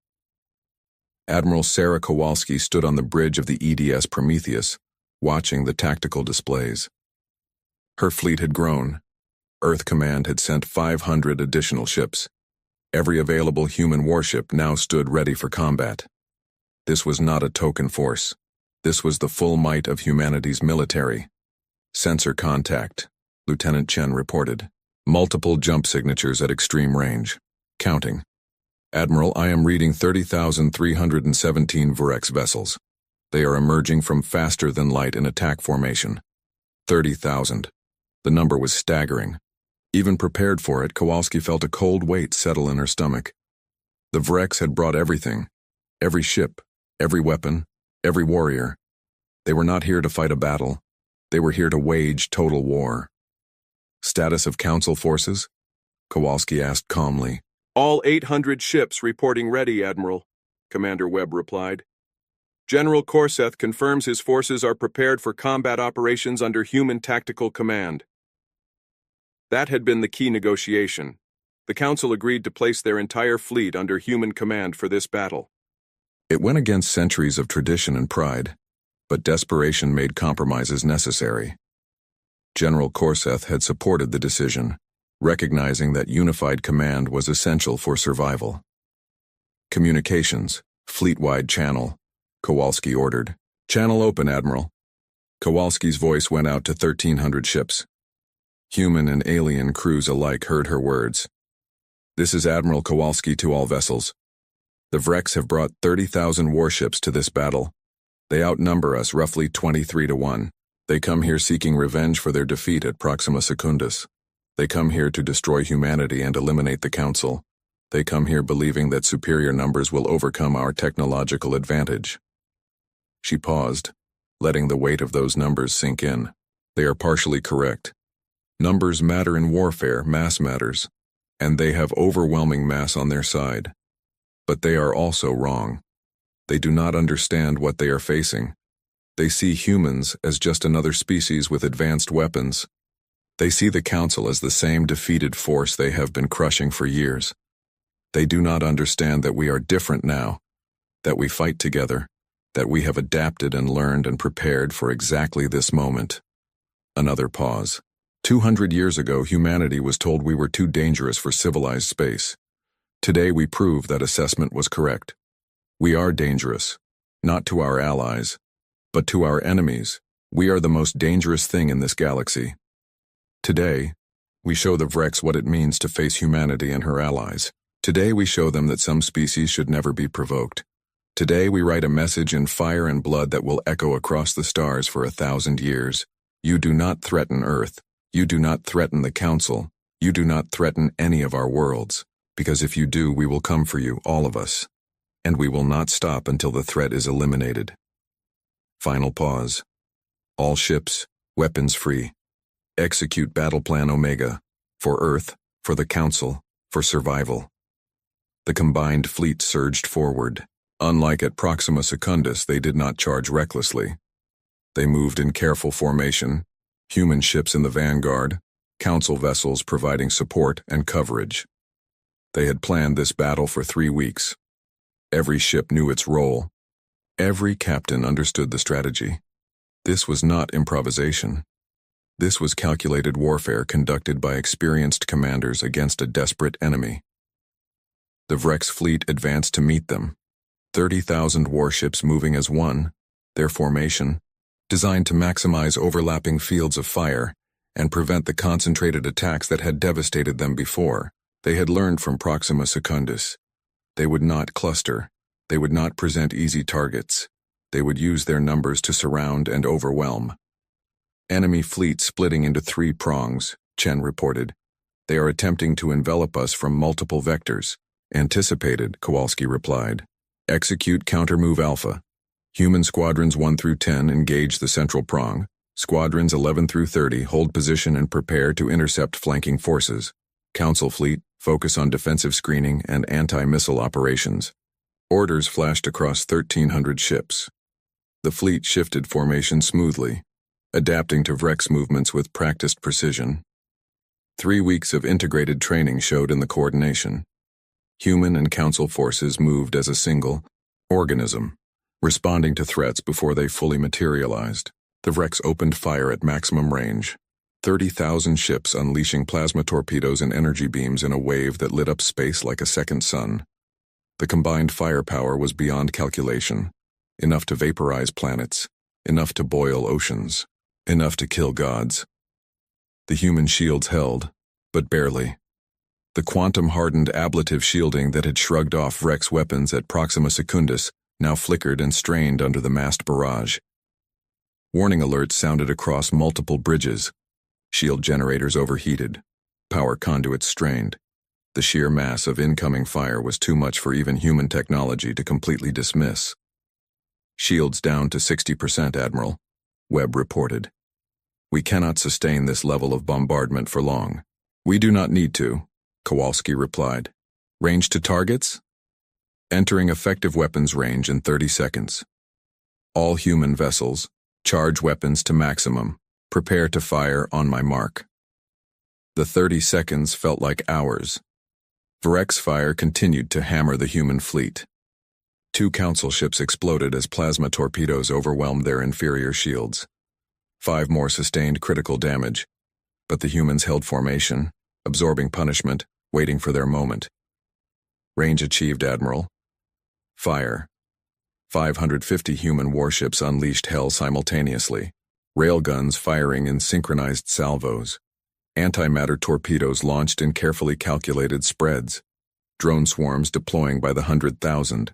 Admiral Sarah Kowalski stood on the bridge of the EDS Prometheus, watching the tactical displays. Her fleet had grown. Earth Command had sent 500 additional ships. Every available human warship now stood ready for combat. This was not a token force. This was the full might of humanity's military. Sensor contact, Lieutenant Chen reported. Multiple jump signatures at extreme range. Counting. Admiral, I am reading 30,317 Vrex vessels. They are emerging from faster than light in attack formation. 30,000. The number was staggering. Even prepared for it, Kowalski felt a cold weight settle in her stomach. The Vrex had brought everything. Every ship, every weapon, every warrior. They were not here to fight a battle. They were here to wage total war. Status of Council forces? Kowalski asked calmly. All 800 ships reporting ready, Admiral, Commander Webb replied. General Corseth confirms his forces are prepared for combat operations under human tactical command. That had been the key negotiation. The Council agreed to place their entire fleet under human command for this battle. It went against centuries of tradition and pride, but desperation made compromises necessary. General Korseth had supported the decision, recognizing that unified command was essential for survival. Communications, fleet-wide channel, Kowalski ordered. Channel open, Admiral. Kowalski's voice went out to 1,300 ships. Human and alien crews alike heard her words. This is Admiral Kowalski to all vessels. The Vreks have brought 30,000 warships to this battle. They outnumber us roughly 23-1. They come here seeking revenge for their defeat at Proxima Secundus. They come here to destroy humanity and eliminate the Council. They come here believing that superior numbers will overcome our technological advantage. She paused, letting the weight of those numbers sink in. They are partially correct. Numbers matter in warfare, mass matters, and they have overwhelming mass on their side. But they are also wrong. They do not understand what they are facing. They see humans as just another species with advanced weapons. They see the Council as the same defeated force they have been crushing for years. They do not understand that we are different now, that we fight together, that we have adapted and learned and prepared for exactly this moment. Another pause. 200 years ago, humanity was told we were too dangerous for civilized space. Today we prove that assessment was correct. We are dangerous, not to our allies, but to our enemies. We are the most dangerous thing in this galaxy. Today, we show the Vreks what it means to face humanity and her allies. Today we show them that some species should never be provoked. Today we write a message in fire and blood that will echo across the stars for 1,000 years. You do not threaten Earth. You do not threaten the Council. You do not threaten any of our worlds. Because if you do, we will come for you, all of us. And we will not stop until the threat is eliminated. Final pause. All ships, weapons free. Execute Battle Plan Omega. For Earth, for the Council, for survival. The combined fleet surged forward. Unlike at Proxima Secundus, they did not charge recklessly. They moved in careful formation, human ships in the vanguard, Council vessels providing support and coverage. They had planned this battle for 3 weeks. Every ship knew its role. Every captain understood the strategy. This was not improvisation. This was calculated warfare conducted by experienced commanders against a desperate enemy. The Vreks fleet advanced to meet them. 30,000 warships moving as one, their formation, designed to maximize overlapping fields of fire and prevent the concentrated attacks that had devastated them before. They had learned from Proxima Secundus. They would not cluster. They would not present easy targets. They would use their numbers to surround and overwhelm. Enemy fleet splitting into 3 prongs, Chen reported. They are attempting to envelop us from multiple vectors. Anticipated, Kowalski replied. Execute counter-move Alpha. Human squadrons 1 through 10 engage the central prong. Squadrons 11 through 30 hold position and prepare to intercept flanking forces. Council fleet, focus on defensive screening and anti-missile operations. Orders flashed across 1,300 ships. The fleet shifted formation smoothly, adapting to Vreks movements with practiced precision. 3 weeks of integrated training showed in the coordination. Human and Council forces moved as a single organism, responding to threats before they fully materialized. The Vreks opened fire at maximum range. 30,000 ships unleashing plasma torpedoes and energy beams in a wave that lit up space like a second sun. The combined firepower was beyond calculation, enough to vaporize planets, enough to boil oceans, enough to kill gods. The human shields held, but barely. The quantum-hardened ablative shielding that had shrugged off Vreks weapons at Proxima Secundus now flickered and strained under the massed barrage. Warning alerts sounded across multiple bridges. Shield generators overheated. Power conduits strained. The sheer mass of incoming fire was too much for even human technology to completely dismiss. Shields down to 60%, Admiral, Webb reported. We cannot sustain this level of bombardment for long. We do not need to, Kowalski replied. Range to targets? Entering effective weapons range in 30 seconds. All human vessels, charge weapons to maximum. Prepare to fire on my mark. The 30 seconds felt like hours. Vreks fire continued to hammer the human fleet. 2 Council ships exploded as plasma torpedoes overwhelmed their inferior shields. 5 more sustained critical damage. But the humans held formation, absorbing punishment, waiting for their moment. Range achieved, Admiral. Fire. 550 human warships unleashed hell simultaneously. Railguns firing in synchronized salvos. Antimatter torpedoes launched in carefully calculated spreads. Drone swarms deploying by the 100,000.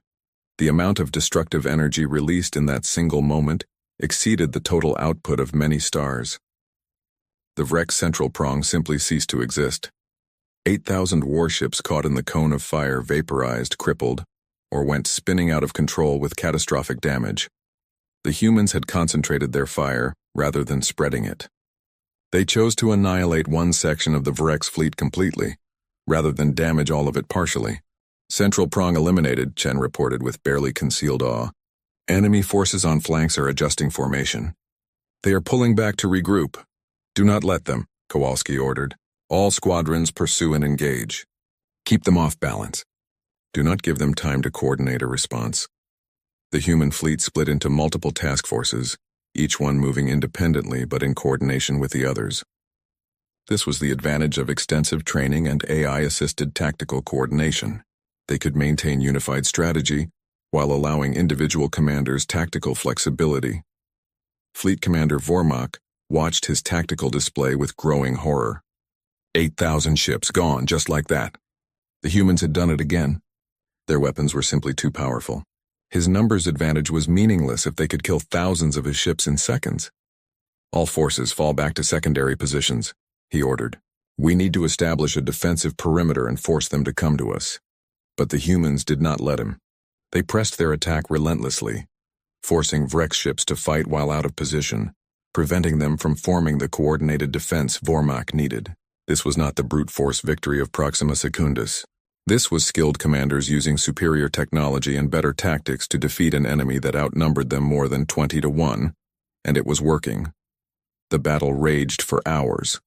The amount of destructive energy released in that single moment exceeded the total output of many stars. The wreck's central prong simply ceased to exist. 8,000 warships caught in the cone of fire vaporized, crippled, or went spinning out of control with catastrophic damage. The humans had concentrated their fire rather than spreading it. They chose to annihilate one section of the Vrek's fleet completely, rather than damage all of it partially. Central prong eliminated, Chen reported with barely concealed awe. Enemy forces on flanks are adjusting formation. They are pulling back to regroup. Do not let them, Kowalski ordered. All squadrons pursue and engage. Keep them off balance. Do not give them time to coordinate a response. The human fleet split into multiple task forces, each one moving independently but in coordination with the others. This was the advantage of extensive training and AI-assisted tactical coordination. They could maintain unified strategy while allowing individual commanders tactical flexibility. Fleet Commander Vormak watched his tactical display with growing horror. 8,000 ships gone just like that. The humans had done it again. Their weapons were simply too powerful. His numbers advantage was meaningless if they could kill thousands of his ships in seconds. All forces fall back to secondary positions, he ordered. We need to establish a defensive perimeter and force them to come to us. But the humans did not let him. They pressed their attack relentlessly, forcing Vrek's ships to fight while out of position, preventing them from forming the coordinated defense Vormak needed. This was not the brute force victory of Proxima Secundus. This was skilled commanders using superior technology and better tactics to defeat an enemy that outnumbered them more than 20-1, and it was working. The battle raged for hours.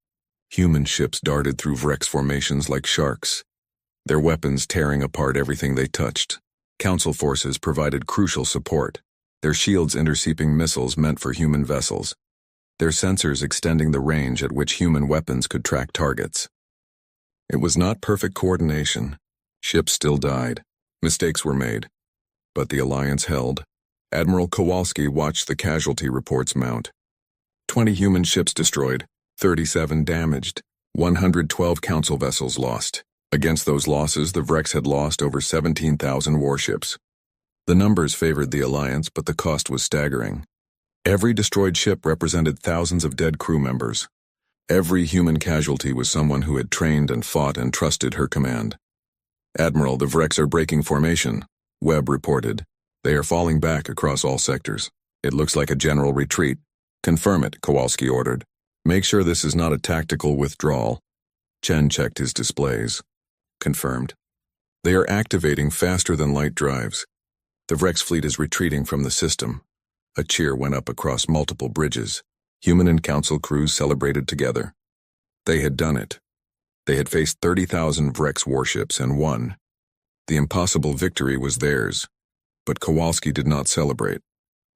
Human ships darted through Vrek's formations like sharks, their weapons tearing apart everything they touched. Council forces provided crucial support, their shields intercepting missiles meant for human vessels, their sensors extending the range at which human weapons could track targets. It was not perfect coordination. Ships still died. Mistakes were made. But the alliance held. Admiral Kowalski watched the casualty reports mount. 20 human ships destroyed, 37 damaged, 112 council vessels lost. Against those losses, the Vreks had lost over 17,000 warships. The numbers favored the alliance, but the cost was staggering. Every destroyed ship represented thousands of dead crew members. Every human casualty was someone who had trained and fought and trusted her command. Admiral, the Vreks are breaking formation, Webb reported. They are falling back across all sectors. It looks like a general retreat. Confirm it, Kowalski ordered. Make sure this is not a tactical withdrawal. Chen checked his displays. Confirmed. They are activating faster than light drives. The Vreks fleet is retreating from the system. A cheer went up across multiple bridges. Human and council crews celebrated together. They had done it. They had faced 30,000 Vreks warships and won. The impossible victory was theirs. But Kowalski did not celebrate.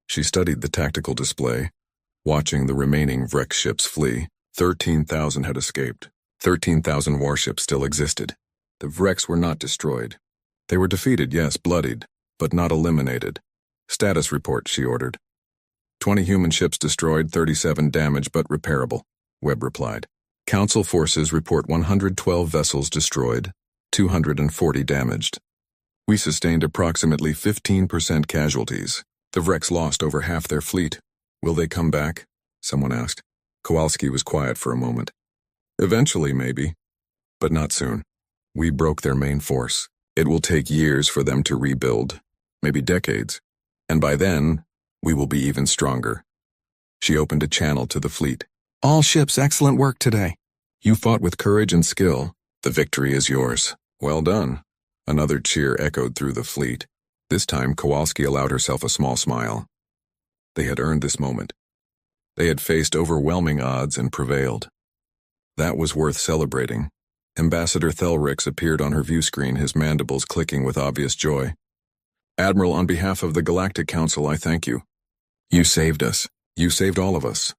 She studied the tactical display, watching the remaining Vreks ships flee. 13,000 had escaped. 13,000 warships still existed. The Vreks were not destroyed. They were defeated, yes, bloodied, but not eliminated. Status report, she ordered. 20 human ships destroyed, 37 damaged but repairable, Webb replied. Council forces report 112 vessels destroyed, 240 damaged. We sustained approximately 15% casualties. The Vreks lost over half their fleet. Will they come back? Someone asked. Kowalski was quiet for a moment. Eventually, maybe, but not soon. We broke their main force. It will take years for them to rebuild, maybe decades. And by then, we will be even stronger. She opened a channel to the fleet. All ships, excellent work today. You fought with courage and skill. The victory is yours. Well done. Another cheer echoed through the fleet. This time, Kowalski allowed herself a small smile. They had earned this moment. They had faced overwhelming odds and prevailed. That was worth celebrating. Ambassador Thelrix appeared on her view screen, his mandibles clicking with obvious joy. Admiral, on behalf of the Galactic Council, I thank you. You saved us. You saved all of us.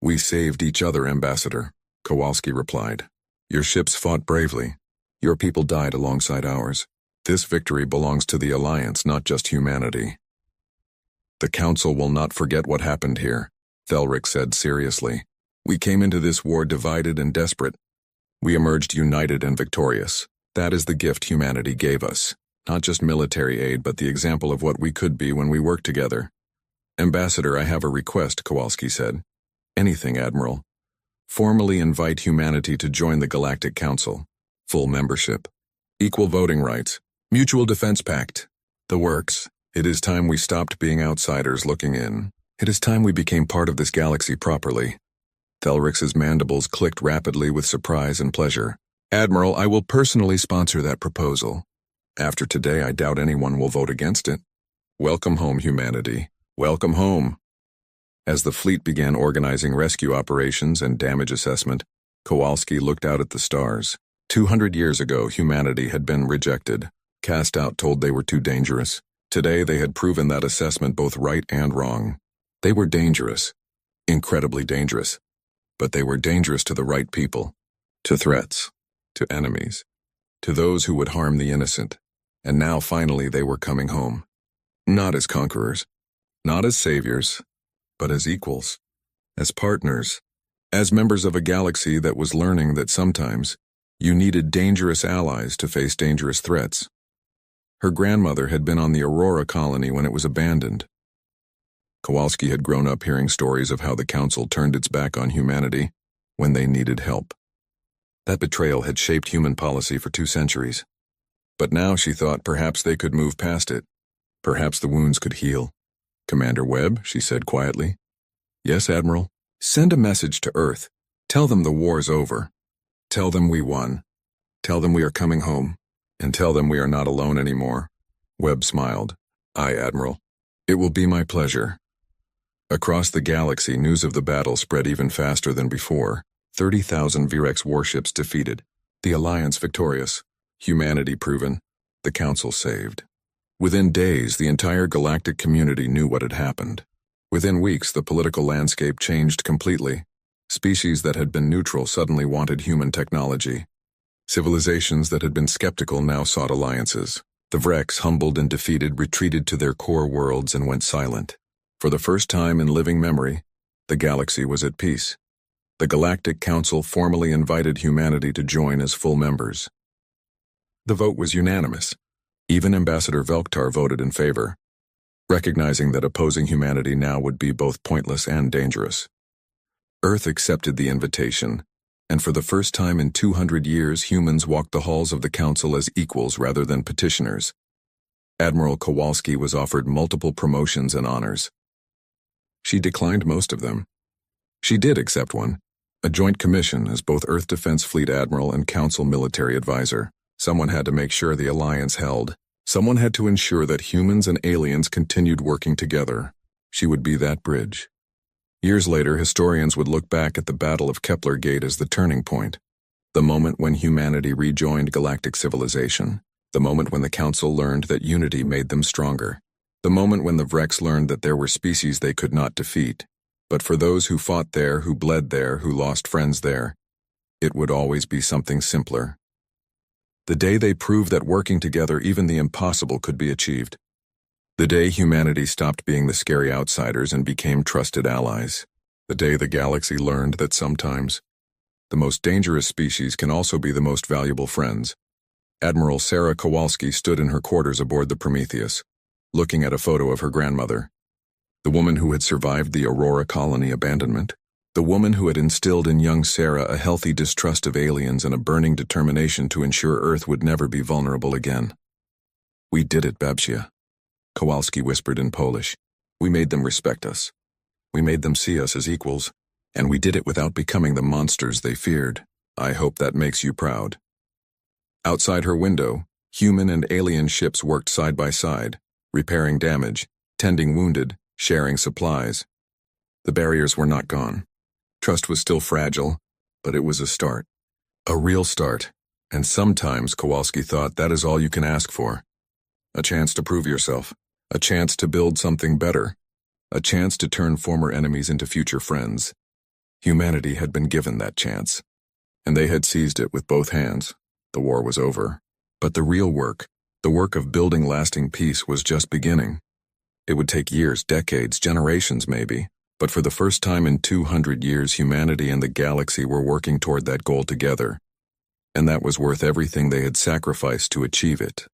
We saved each other, Ambassador, Kowalski replied. Your ships fought bravely. Your people died alongside ours. This victory belongs to the Alliance, not just humanity. The Council will not forget what happened here, Thelric said seriously. We came into this war divided and desperate. We emerged united and victorious. That is the gift humanity gave us. Not just military aid, but the example of what we could be when we work together. Ambassador, I have a request, Kowalski said. Anything, Admiral. Formally invite humanity to join the Galactic Council. Full membership. Equal voting rights. Mutual defense pact. The works. It is time we stopped being outsiders looking in. It is time we became part of this galaxy properly. Thelric's mandibles clicked rapidly with surprise and pleasure. Admiral, I will personally sponsor that proposal. After today, I doubt anyone will vote against it. Welcome home, humanity. Welcome home. As the fleet began organizing rescue operations and damage assessment, Kowalski looked out at the stars. 200 years ago, humanity had been rejected, cast out, told they were too dangerous. Today, they had proven that assessment both right and wrong. They were dangerous, incredibly dangerous, but they were dangerous to the right people, to threats, to enemies, to those who would harm the innocent. And now, finally, they were coming home. Not as conquerors, not as saviors, but as equals, as partners, as members of a galaxy that was learning that sometimes you needed dangerous allies to face dangerous threats. Her grandmother had been on the Aurora colony when it was abandoned. Kowalski had grown up hearing stories of how the Council turned its back on humanity when they needed help. That betrayal had shaped human policy for 2 centuries. But now she thought perhaps they could move past it. Perhaps the wounds could heal. Commander Webb, she said quietly. Yes, Admiral. Send a message to Earth. Tell them the war's over. Tell them we won. Tell them we are coming home. And tell them we are not alone anymore. Webb smiled. Aye, Admiral. It will be my pleasure. Across the galaxy, news of the battle spread even faster than before. 30,000 Virex warships defeated. The Alliance victorious. Humanity proven. The Council saved. Within days, the entire galactic community knew what had happened. Within weeks, the political landscape changed completely. Species that had been neutral suddenly wanted human technology. Civilizations that had been skeptical now sought alliances. The Vrex, humbled and defeated, retreated to their core worlds and went silent. For the first time in living memory, the galaxy was at peace. The Galactic Council formally invited humanity to join as full members. The vote was unanimous. Even Ambassador Velktar voted in favor, recognizing that opposing humanity now would be both pointless and dangerous. Earth accepted the invitation, and for the first time in 200 years, humans walked the halls of the Council as equals rather than petitioners. Admiral Kowalski was offered multiple promotions and honors. She declined most of them. She did accept one, a joint commission as both Earth Defense Fleet Admiral and Council Military Advisor. Someone had to make sure the Alliance held. Someone had to ensure that humans and aliens continued working together. She would be that bridge. Years later, historians would look back at the Battle of Kepler Gate as the turning point. The moment when humanity rejoined galactic civilization. The moment when the Council learned that unity made them stronger. The moment when the Vrex learned that there were species they could not defeat. But for those who fought there, who bled there, who lost friends there, it would always be something simpler. The day they proved that working together even the impossible could be achieved. The day humanity stopped being the scary outsiders and became trusted allies. The day the galaxy learned that sometimes the most dangerous species can also be the most valuable friends. Admiral Sarah Kowalski stood in her quarters aboard the Prometheus, looking at a photo of her grandmother. The woman who had survived the Aurora colony abandonment. The woman who had instilled in young Sarah a healthy distrust of aliens and a burning determination to ensure Earth would never be vulnerable again. We did it, Babcia, Kowalski whispered in Polish. We made them respect us. We made them see us as equals, and we did it without becoming the monsters they feared. I hope that makes you proud. Outside her window, human and alien ships worked side by side, repairing damage, tending wounded, sharing supplies. The barriers were not gone. Trust was still fragile, but it was a start. A real start. And sometimes, Kowalski thought, that is all you can ask for. A chance to prove yourself. A chance to build something better. A chance to turn former enemies into future friends. Humanity had been given that chance, and they had seized it with both hands. The war was over. But the real work, the work of building lasting peace, was just beginning. It would take years, decades, generations maybe, but for the first time in 200 years, humanity and the galaxy were working toward that goal together. And that was worth everything they had sacrificed to achieve it.